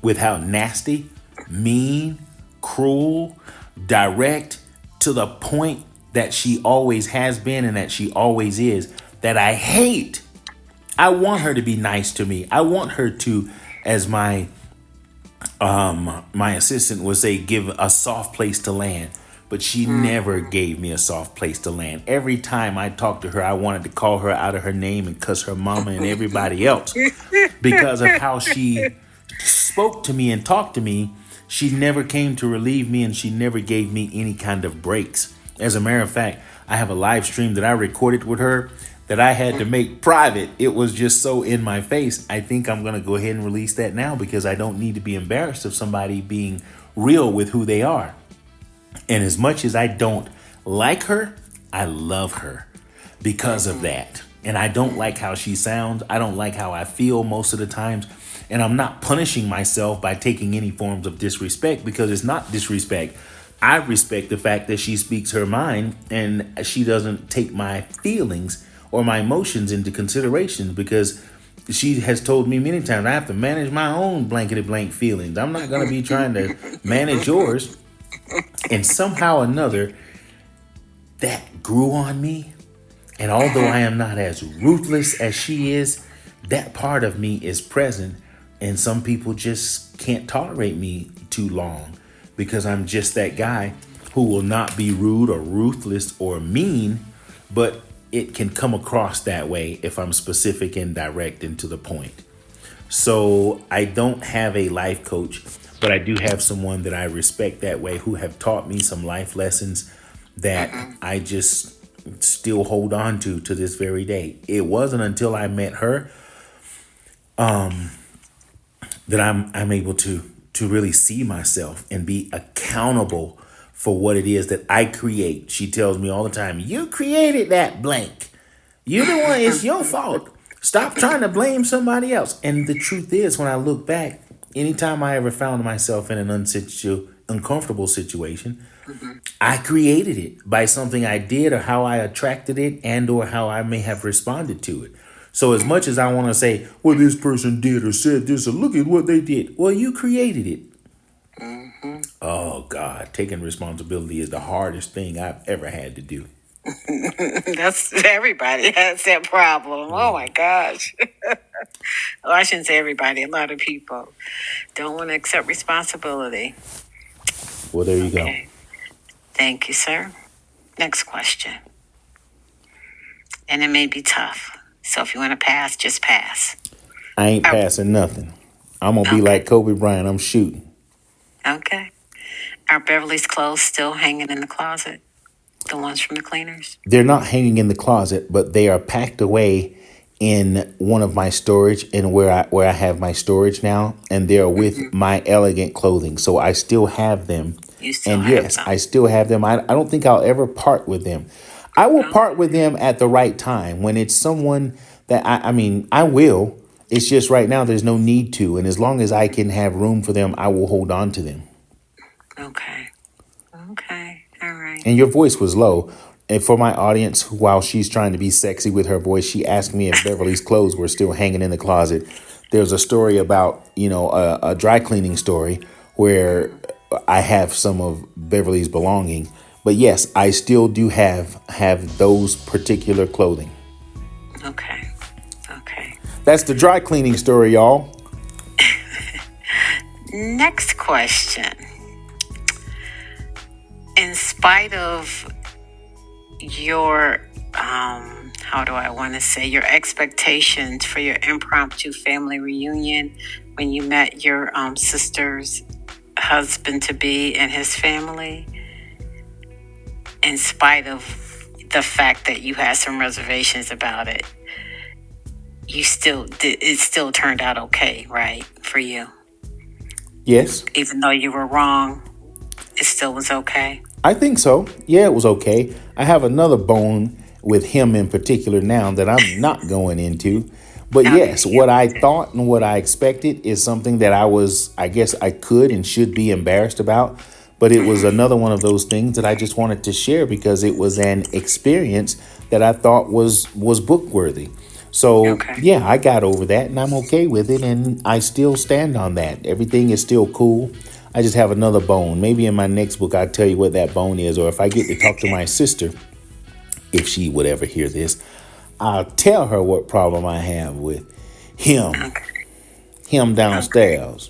with how nasty, mean, cruel, direct, to the point that she always has been and that she always is, that I hate. I want her to be nice to me. I want her to, as my assistant would say, give a soft place to land. But she never gave me a soft place to land. Every time I talked to her, I wanted to call her out of her name and cuss her mama and everybody else because of how she spoke to me and talked to me. She never came to relieve me and she never gave me any kind of breaks. As a matter of fact, I have a live stream that I recorded with her that I had to make private. It was just so in my face. I think I'm going to go ahead and release that now because I don't need to be embarrassed of somebody being real with who they are. And as much as I don't like her, I love her because of that. And I don't like how she sounds. I don't like how I feel most of the times. And I'm not punishing myself by taking any forms of disrespect because it's not disrespect. I respect the fact that she speaks her mind and she doesn't take my feelings or my emotions into consideration because she has told me many times I have to manage my own blankety blank feelings. I'm not going to be trying to manage yours. And somehow or another, that grew on me. And although I am not as ruthless as she is, that part of me is present. And some people just can't tolerate me too long because I'm just that guy who will not be rude or ruthless or mean, but it can come across that way if I'm specific and direct and to the point. So I don't have a life coach, but I do have someone that I respect that way who have taught me some life lessons that I just still hold on to this very day. It wasn't until I met her that I'm able to really see myself and be accountable for what it is that I create. She tells me all the time, "You created that blank. You're the one, it's your fault. Stop trying to blame somebody else." And the truth is, when I look back, anytime I ever found myself in an uncomfortable situation, I created it by something I did or how I attracted it and or how I may have responded to it. So as much as I want to say, well, this person did or said this, or look at what they did. Well, you created it. Oh God, taking responsibility is the hardest thing I've ever had to do. That's everybody has that problem. Oh my gosh. Well, I shouldn't say everybody. A lot of people don't want to accept responsibility. Well, there you go. Okay. Thank you, sir. Next question. And it may be tough. So if you want to pass, just pass. I ain't passing nothing. I'm going to be like Kobe Bryant. I'm shooting. Okay. Are Beverly's clothes still hanging in the closet? The ones from the cleaners? They're not hanging in the closet, but they are packed away in one of my storage and where I have my storage now, and they're with my elegant clothing. So I still have them. You still And have yes, them. I still have them. I don't think I'll ever part with them. I will part with them at the right time when it's someone that I mean, I will. It's just right now there's no need to. And as long as I can have room for them, I will hold on to them. Okay. Okay. All right. And your voice was low. And for my audience, while she's trying to be sexy with her voice, she asked me if Beverly's clothes were still hanging in the closet. There's a story about, a dry cleaning story where I have some of Beverly's belongings. But yes, I still do have those particular clothing. Okay. Okay. That's the dry cleaning story, y'all. Next question. In spite of your, how do I want to say, your expectations for your impromptu family reunion when you met your sister's husband-to-be and his family, in spite of the fact that you had some reservations about it, it still turned out okay, right, for you? Yes. Even though you were wrong, it still was okay? I think so. Yeah, it was okay. I have another bone with him in particular now that I'm not going into. But yes, what I thought and what I expected is something that I guess I could and should be embarrassed about. But it was another one of those things that I just wanted to share because it was an experience that I thought was book worthy. So, yeah, I got over that and I'm okay with it. And I still stand on that. Everything is still cool. I just have another bone. Maybe in my next book, I'll tell you what that bone is. Or if I get to talk to my sister, if she would ever hear this, I'll tell her what problem I have with him. Him downstairs.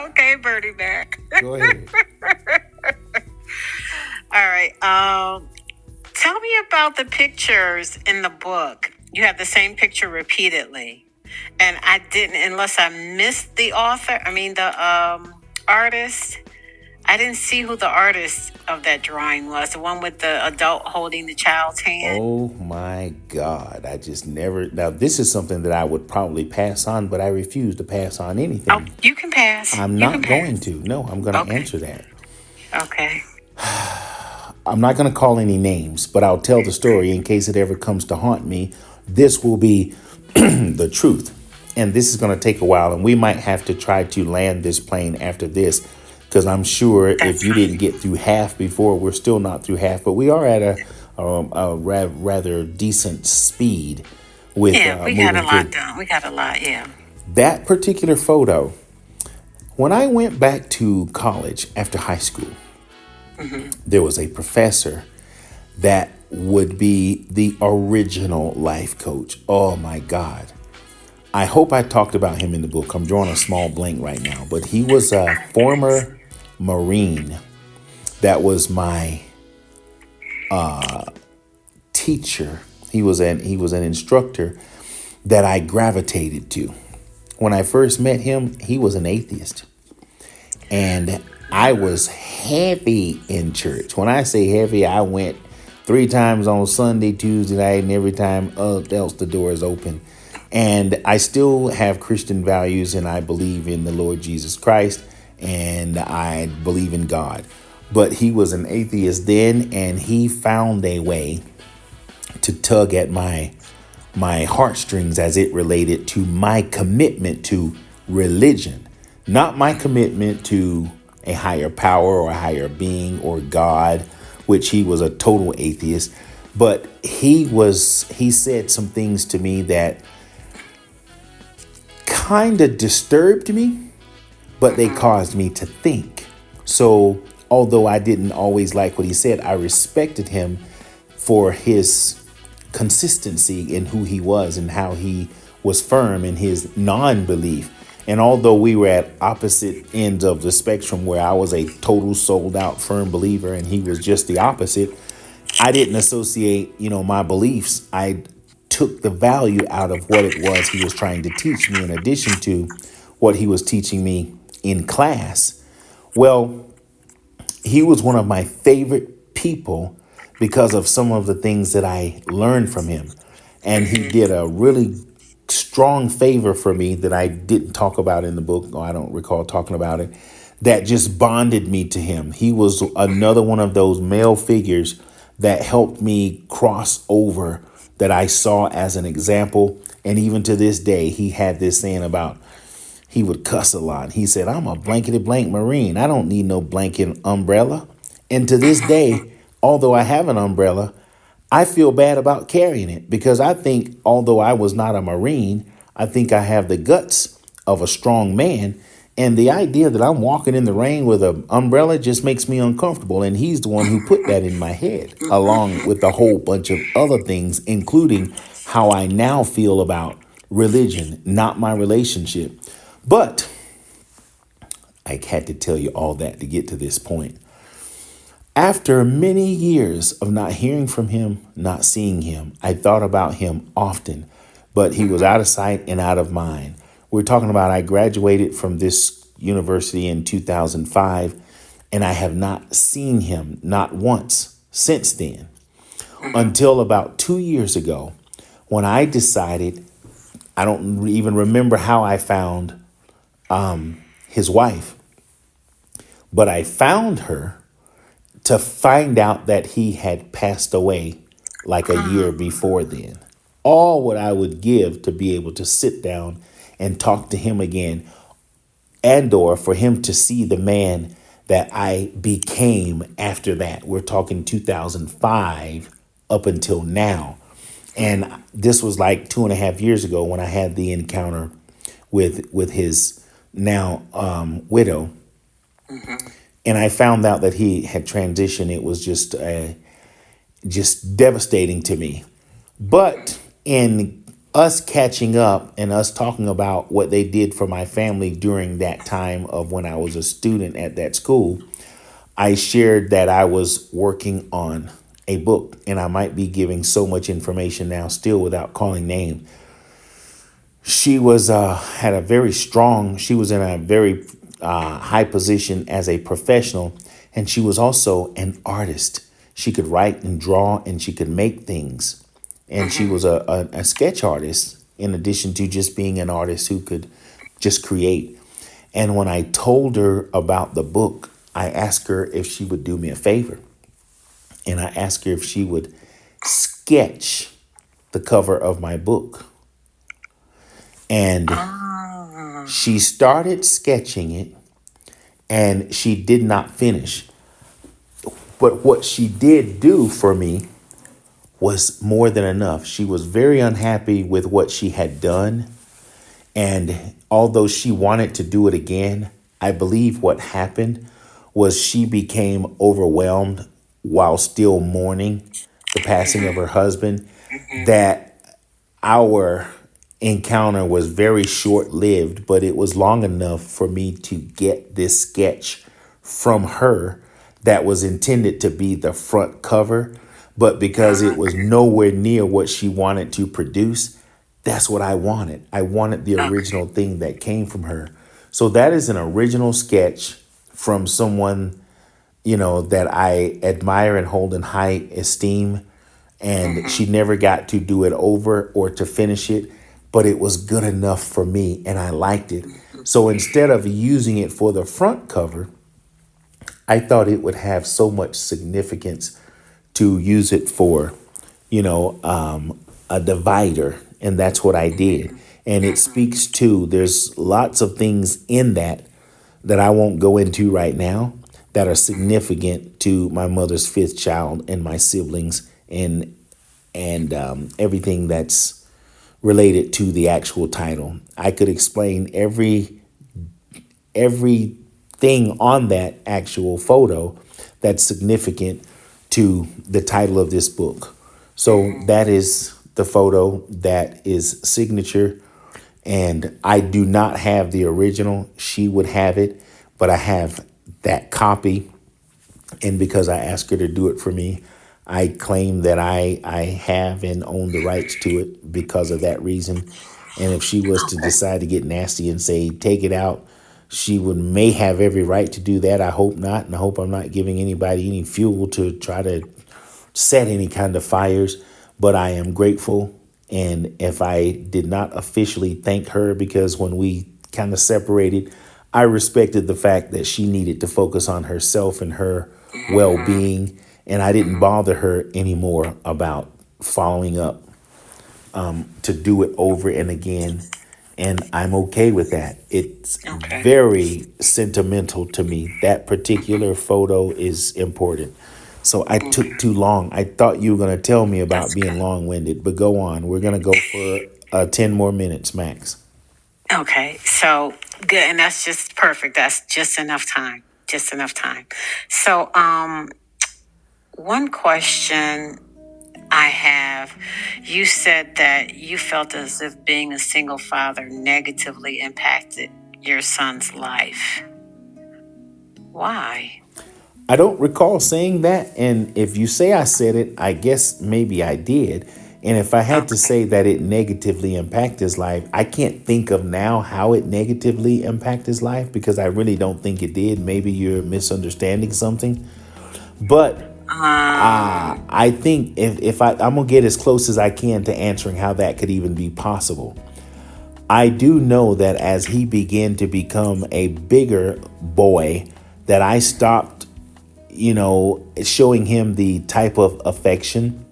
Okay, Birdie back. Go ahead. All right. Tell me about the pictures in the book. You have the same picture repeatedly. And I didn't, unless I missed the artist. I didn't see who the artist of that drawing was. The one with the adult holding the child's hand. Oh my God. I just never. Now, this is something that I would probably pass on, but I refuse to pass on anything. Oh, you can pass. I'm not going to. No, I'm going to answer that. Okay. I'm not going to call any names, but I'll tell the story in case it ever comes to haunt me. This will be the truth. And this is going to take a while. And we might have to try to land this plane after this. Because I'm sure if you didn't get through half before, we're still not through half. But we are at a rather decent speed with we got a lot done. We got a lot, yeah. That particular photo, when I went back to college after high school, there was a professor that would be the original life coach. Oh, my God. I hope I talked about him in the book. I'm drawing a small blank right now. But he was a former Marine that was my teacher. He was an instructor that I gravitated to. When I first met him, he was an atheist. And I was heavy in church. When I say heavy, I went 3 times on Sunday, Tuesday night, and every time else the door is open. And I still have Christian values, and I believe in the Lord Jesus Christ. and I believe in God. But he was an atheist then, and he found a way to tug at my heartstrings as it related to my commitment to religion, not my commitment to a higher power or a higher being or God, which he was a total atheist. But he said some things to me that kind of disturbed me, but they caused me to think. So although I didn't always like what he said, I respected him for his consistency in who he was and how he was firm in his non-belief. And although we were at opposite ends of the spectrum, where I was a total sold out firm believer and he was just the opposite, I didn't associate, my beliefs. I took the value out of what it was he was trying to teach me in addition to what he was teaching me in class. Well, he was one of my favorite people because of some of the things that I learned from him. And he did a really strong favor for me that I didn't talk about in the book, or I don't recall talking about it, that just bonded me to him. He was another one of those male figures that helped me cross over, that I saw as an example. And even to this day, he had this saying about, he would cuss a lot. He said, I'm a blankety blank Marine. I don't need no blanket umbrella. And to this day, although I have an umbrella, I feel bad about carrying it because I think, although I was not a Marine, I think I have the guts of a strong man. And the idea that I'm walking in the rain with an umbrella just makes me uncomfortable. And he's the one who put that in my head, along with a whole bunch of other things, including how I now feel about religion, not my relationship. But I had to tell you all that to get to this point. After many years of not hearing from him, not seeing him, I thought about him often, but he was out of sight and out of mind. We're talking about, I graduated from this university in 2005, and I have not seen him, not once, since then, until about 2 years ago, when I decided, I don't even remember how I found his wife, but I found her to find out that he had passed away like a year before then. All what I would give to be able to sit down and talk to him again, and or for him to see the man that I became after that. We're talking 2005 up until now. And this was like 2.5 years ago when I had the encounter with his now widow. And I found out that he had transitioned. It was just devastating to me. But in us catching up and us talking about what they did for my family during that time of when I was a student at that school, I shared that I was working on a book, and I might be giving so much information now still without calling names. She was had a very strong, she was in a very high position as a professional, and she was also an artist. She could write and draw, and she could make things. And she was a sketch artist in addition to just being an artist who could just create. And when I told her about the book, I asked her if she would do me a favor. And I asked her if she would sketch the cover of my book. And she started sketching it, and she did not finish. But what she did do for me was more than enough. She was very unhappy with what she had done. And although she wanted to do it again, I believe what happened was she became overwhelmed while still mourning the passing of her husband, that our encounter was very short-lived, but it was long enough for me to get this sketch from her that was intended to be the front cover. But because it was nowhere near what she wanted to produce, that's what I wanted. I wanted the original thing that came from her. So that is an original sketch from someone, that I admire and hold in high esteem. And she never got to do it over or to finish it, but it was good enough for me and I liked it. So instead of using it for the front cover, I thought it would have so much significance to use it for, a divider. And that's what I did. And it speaks to, there's lots of things in that I won't go into right now that are significant to my mother's fifth child and my siblings and everything that's related to the actual title. I could explain everything on that actual photo that's significant to the title of this book. So that is the photo that is signature. And I do not have the original. She would have it, but I have that copy. And because I asked her to do it for me, I claim that I have and own the rights to it because of that reason. And if she was to decide to get nasty and say, take it out, she would may have every right to do that. I hope not. And I hope I'm not giving anybody any fuel to try to set any kind of fires. But I am grateful. And if I did not officially thank her, because when we kind of separated, I respected the fact that she needed to focus on herself and her well-being. And I didn't bother her anymore about following up to do it over and again. And I'm okay with that. It's Okay. very sentimental to me. That particular photo is important. So I took too long. I thought you were going to tell me about That's being good. long-winded, but go on. We're going to go for 10 more minutes max. Okay. So good. And that's just perfect. That's just enough time. Just enough time. So, one question I have, you said that you felt as if being a single father negatively impacted your son's life. Why? I don't recall saying that. And if you say I said it, I guess maybe I did. And if I had to Okay. say that it negatively impacted his life, I can't think of now how it negatively impacted his life because I really don't think it did. Maybe you're misunderstanding something. But I think I'm going to get as close as I can to answering how that could even be possible. I do know that as he began to become a bigger boy, that I stopped, showing him the type of affection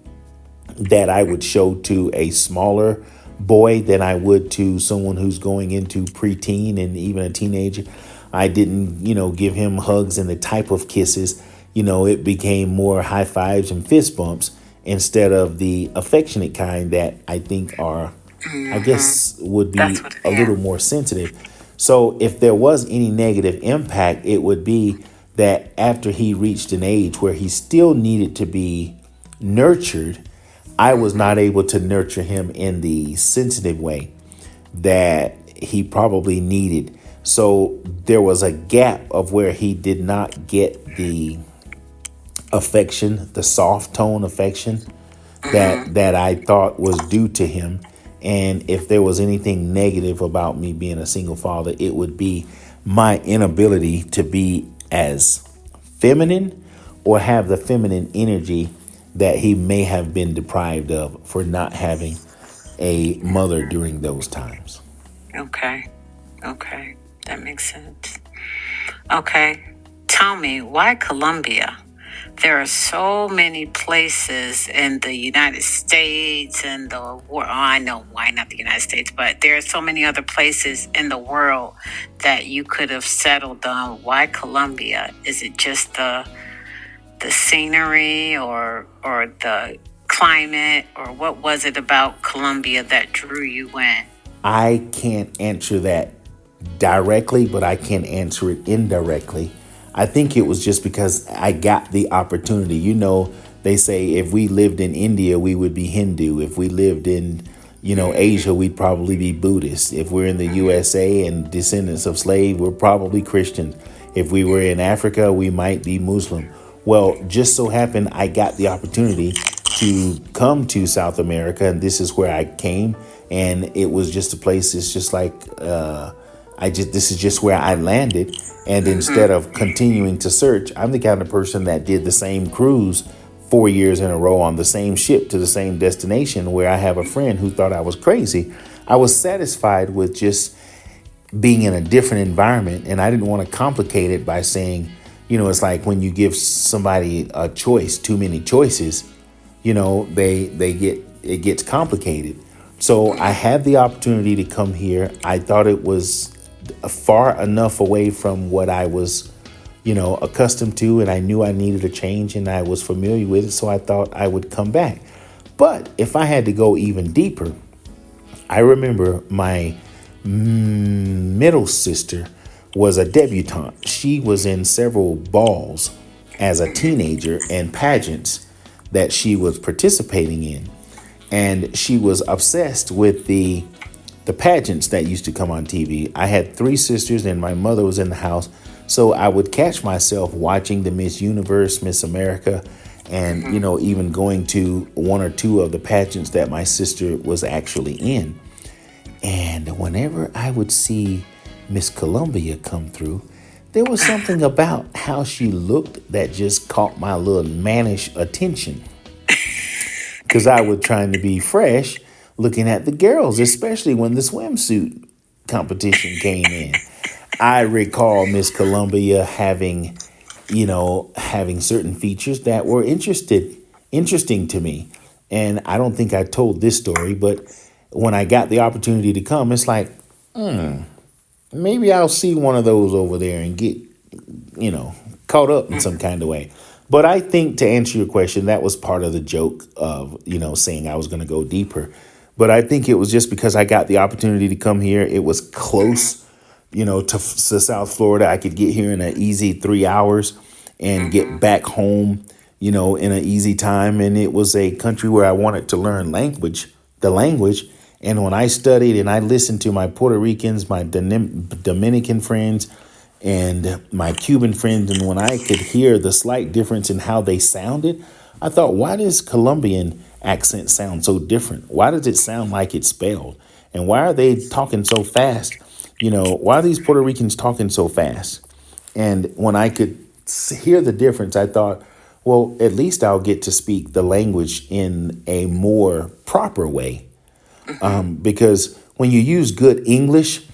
that I would show to a smaller boy than I would to someone who's going into preteen and even a teenager. I didn't, give him hugs and the type of kisses. It became more high fives and fist bumps instead of the affectionate kind that I think are, I guess, would That's be what, a yeah. little more sensitive. So if there was any negative impact, it would be that after he reached an age where he still needed to be nurtured, I was not able to nurture him in the sensitive way that he probably needed. So there was a gap of where he did not get the affection, the soft tone affection that I thought was due to him. And if there was anything negative about me being a single father, it would be my inability to be as feminine or have the feminine energy that he may have been deprived of for not having a mother during those times. Okay. Okay. That makes sense. Okay. Tell me, why Colombia? There are so many places in the United States and the world. Oh, I know why not the United States, but there are so many other places in the world that you could have settled on. Why Colombia? Is it just the scenery or the climate, or what was it about Colombia that drew you in? I can't answer that directly, but I can answer it indirectly. I think it was just because I got the opportunity. They say if we lived in India, we would be Hindu. If we lived in, Asia, we'd probably be Buddhist. If we're in the USA and descendants of slaves, we're probably Christian. If we were in Africa, we might be Muslim. Well, just so happened I got the opportunity to come to South America, and this is where I came. And it was just a place. It's just like this is just where I landed. And instead of continuing to search, I'm the kind of person that did the same cruise 4 years in a row on the same ship to the same destination, where I have a friend who thought I was crazy. I was satisfied with just being in a different environment, and I didn't want to complicate it by saying, it's like when you give somebody a choice, too many choices, they get it gets complicated. So I had the opportunity to come here. I thought it was far enough away from what I was, accustomed to, and I knew I needed a change, and I was familiar with it. So I thought I would come back. But if I had to go even deeper, I remember my middle sister was a debutante. She was in several balls as a teenager and pageants that she was participating in. And she was obsessed with the pageants that used to come on TV. I had three sisters and my mother was in the house. So I would catch myself watching the Miss Universe, Miss America, and, even going to one or two of the pageants that my sister was actually in. And whenever I would see Miss Columbia come through, there was something about how she looked that just caught my little mannish attention. Because I was trying to be fresh looking at the girls, especially when the swimsuit competition came in. I recall Miss Columbia having certain features that were interesting to me. And I don't think I told this story, but when I got the opportunity to come, it's like, maybe I'll see one of those over there and get, caught up in some kind of way. But I think to answer your question, that was part of the joke of, saying I was going to go deeper. But I think it was just because I got the opportunity to come here. It was close, to South Florida. I could get here in an easy 3 hours and get back home, in an easy time. And it was a country where I wanted to learn the language. And when I studied and I listened to my Puerto Ricans, my Dominican friends, and my Cuban friends, and when I could hear the slight difference in how they sounded, I thought, why does Colombian accent sound so different? Why does it sound like it's spelled? And why are they talking so fast? Why are these Puerto Ricans talking so fast? And when I could hear the difference, I thought, well, at least I'll get to speak the language in a more proper way. Because when you use good English,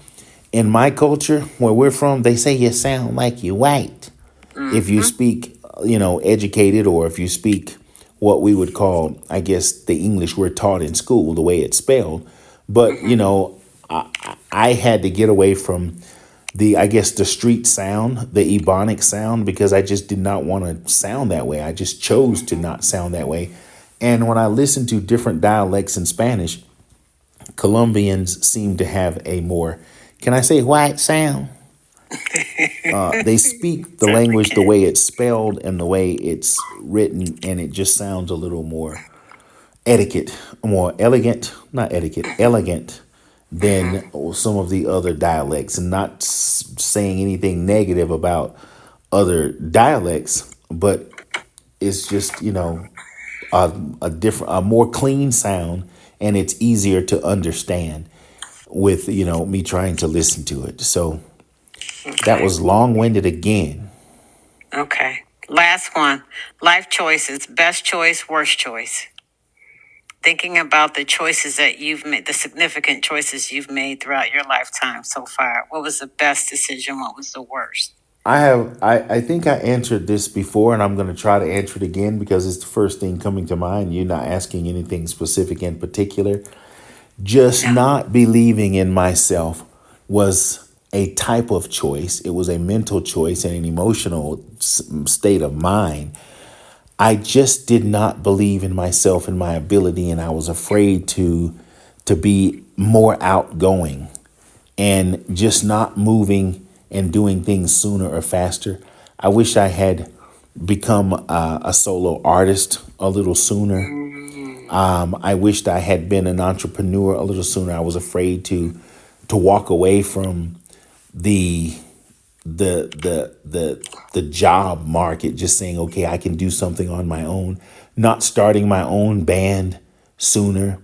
in my culture, where we're from, they say you sound like you're white. If you speak, educated, or if you speak what we would call, I guess, the English we're taught in school, the way it's spelled. But, I had to get away from the street sound, the Ebonic sound, because I just did not want to sound that way. I just chose to not sound that way. And when I listened to different dialects in Spanish, Colombians seem to have a more, can I say, white sound? They speak the language the way it's spelled and the way it's written, and it just sounds a little more more elegant, not etiquette, elegant than some of the other dialects. And not saying anything negative about other dialects, but it's just, a more clean sound, and it's easier to understand with, me trying to listen to it. So that Okay. was long-winded again. Okay. Last one. Life choices. Best choice, worst choice. Thinking about the choices that you've made, the significant choices you've made throughout your lifetime so far. What was the best decision? What was the worst? I think I answered this before, and I'm going to try to answer it again because it's the first thing coming to mind. You're not asking anything specific in particular. Just Yeah. not believing in myself was a type of choice. It was a mental choice and an emotional state of mind. I just did not believe in myself and my ability, and I was afraid to be more outgoing and just not moving and doing things sooner or faster. I wish I had become a solo artist a little sooner. I wished I had been an entrepreneur a little sooner. I was afraid to walk away from the the job market, just saying, okay, I can do something on my own, not starting my own band sooner,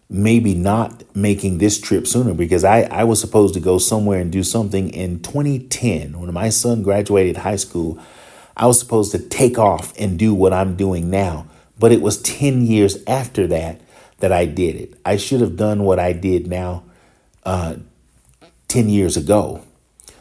maybe not making this trip sooner, because I was supposed to go somewhere and do something in 2010 when my son graduated high school. I was supposed to take off and do what I'm doing now, but it was 10 years after that I did it. I should have done what I did now 10 years ago.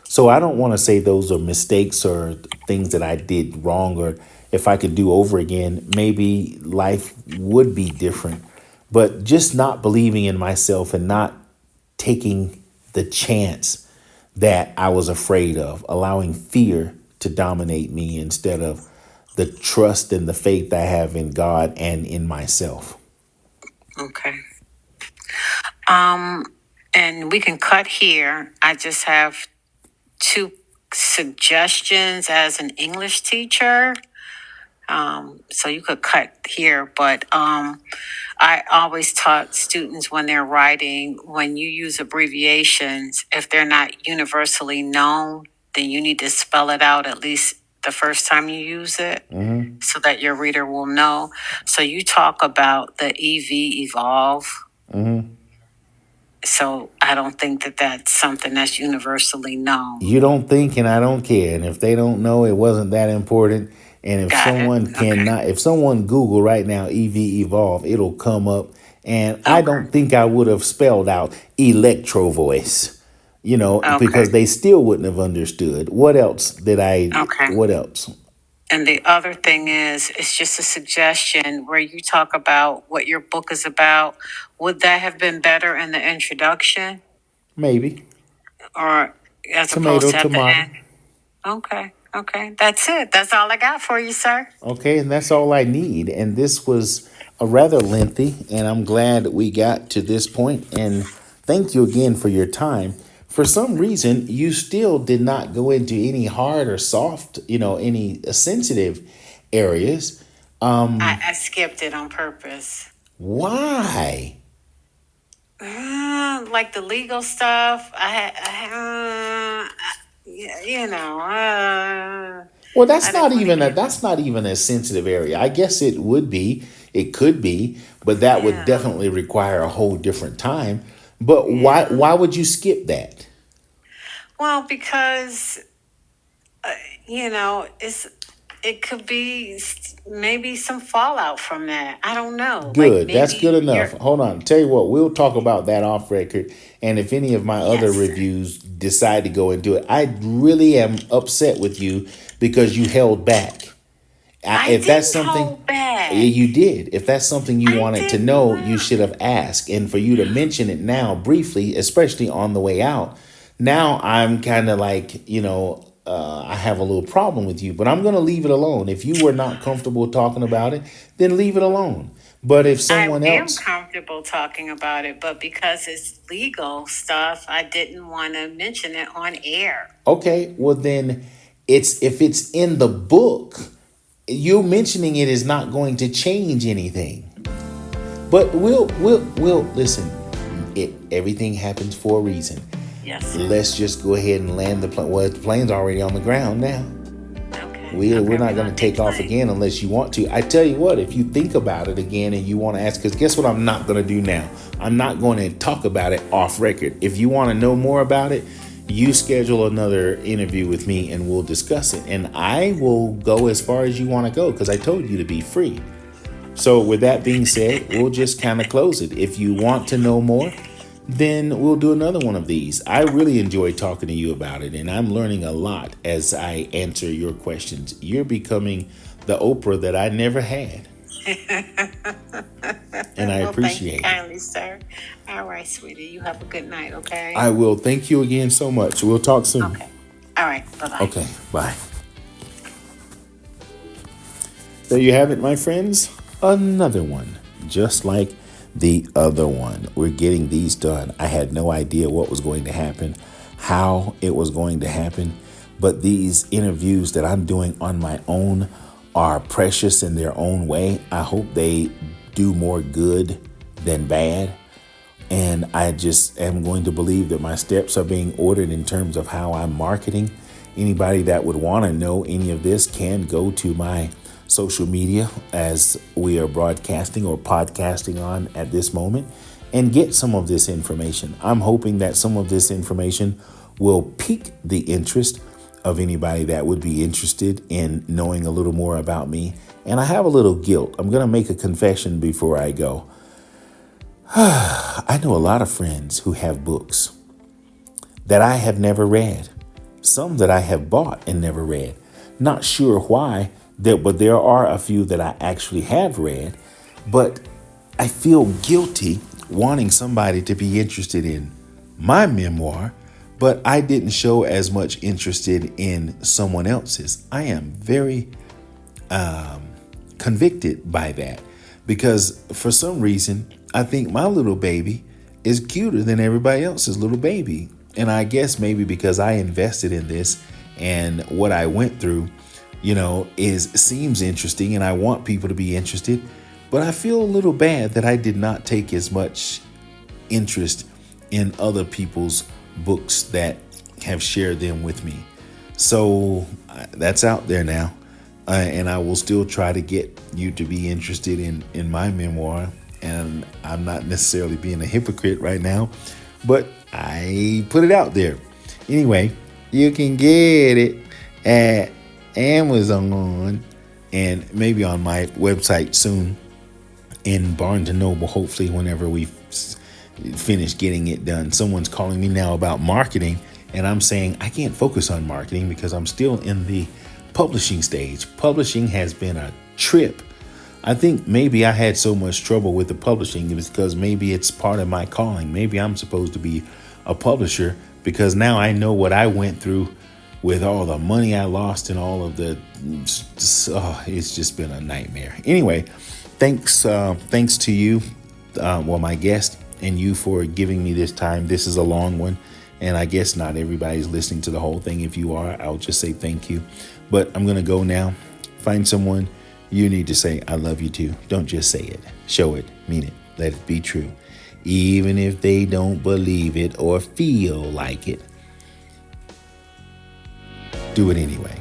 So I don't want to say those are mistakes or things that I did wrong, or if I could do over again, maybe life would be different. But just not believing in myself and not taking the chance that I was afraid of, allowing fear to dominate me instead of the trust and the faith I have in God and in myself. Okay. And we can cut here. I just have two suggestions as an English teacher. So you could cut here, but I always taught students when they're writing, when you use abbreviations, if they're not universally known, then you need to spell it out at least the first time you use it so that your reader will know. So you talk about the EV evolve. So I don't think that that's something that's universally known. You don't think, and I don't care. And if they don't know, it wasn't that important. And if Got it. someone Okay. cannot, if someone Google right now EV evolve, it'll come up. And I Okay. don't think I would have spelled out electro voice, Okay. because they still wouldn't have understood. What else did I? Okay. What else? And the other thing is, it's just a suggestion where you talk about what your book is about. Would that have been better in the introduction Maybe or as opposed tomato, to at the tomato. end? Okay. Okay. That's it. That's all I got for you, sir. Okay, and that's all I need. And this was a rather lengthy, and I'm glad we got to this point. And thank you again for your time. For some reason, you still did not go into any hard or soft, any sensitive areas. I skipped it on purpose. Why? Like the legal stuff, you know, Well, I didn't want to get, that's not even a sensitive area. I guess it would be, it could be, but that would yeah, definitely require a whole different time. But why yeah. would you skip that? Well, because it could be maybe some fallout from that. I don't know. Like Good. That's good maybe enough. Hold on. Tell you what, we'll talk about that off record. And if any of my other yes, sir. reviews decide to go into it, I really am upset with you because you held back. I If that's didn't something hold back. you did, if that's something you I wanted to did know, you not. should have asked. And for you to mention it now briefly, especially on the way out, now I'm kind of like, I have a little problem with you, but I'm going to leave it alone. If you were not comfortable talking about it, then leave it alone. But if I someone am else, comfortable talking about it, but because it's legal stuff, I didn't want to mention it on air. okay, well then if it's in the book, you mentioning it is not going to change anything. But we'll listen. Everything happens for a reason. Yes, sir. Let's just go ahead and land the plane. Well, the plane's already on the ground now. Okay. We're Okay. not We're going to gonna take take off mine. again unless you want to. I tell you what, if you think about it again and you want to ask, because guess what I'm not going to do now? I'm not going to talk about it off record. If you want to know more about it, you schedule another interview with me and we'll discuss it. And I will go as far as you want to go because I told you to be free. So with that being said, we'll just kind of close it. If you want to know more, then we'll do another one of these. I really enjoy talking to you about it, and I'm learning a lot as I answer your questions. You're becoming the Oprah that I never had, and I Well, thank you appreciate it. kindly, sir. All right, sweetie. You have a good night, okay? I will thank you again so much. We'll talk soon. Okay. All right. Bye bye. Okay, bye. There you have it, my friends. Another one, just like the other one. We're getting these done. I had no idea what was going to happen, how it was going to happen, but these interviews that I'm doing on my own are precious in their own way. I hope they do more good than bad. And I just am going to believe that my steps are being ordered in terms of how I'm marketing. Anybody that would want to know any of this can go to my social media as we are broadcasting or podcasting on at this moment and get some of this information. I'm hoping that some of this information will pique the interest of anybody that would be interested in knowing a little more about me. And I have a little guilt. I'm going to make a confession before I go. I know a lot of friends who have books that I have never read, some that I have bought and never read. Not sure why, but there are a few that I actually have read, but I feel guilty wanting somebody to be interested in my memoir, but I didn't show as much interested in someone else's. I am very convicted by that because for some reason, I think my little baby is cuter than everybody else's little baby. And I guess maybe because I invested in this and what I went through, is seems interesting and I want people to be interested. But I feel a little bad that I did not take as much interest in other people's books that have shared them with me. So that's out there now. And I will still try to get you to be interested in my memoir. And I'm not necessarily being a hypocrite right now, but I put it out there. Anyway, you can get it at Amazon and maybe on my website soon, in Barnes and Noble, hopefully whenever we finish getting it done. Someone's calling me now about marketing, and I'm saying I can't focus on marketing because I'm still in the publishing stage. Publishing has been a trip. I think maybe I had so much trouble with the publishing because maybe it's part of my calling. Maybe I'm supposed to be a publisher because now I know what I went through with all the money I lost and all of the, it's just been a nightmare. Anyway, thanks to you, my guest, and you for giving me this time. This is a long one, and I guess not everybody's listening to the whole thing. If you are, I'll just say thank you. But I'm going to go now. Find someone you need to say, I love you too. Don't just say it. Show it. Mean it. Let it be true. Even if they don't believe it or feel like it, do it anyway.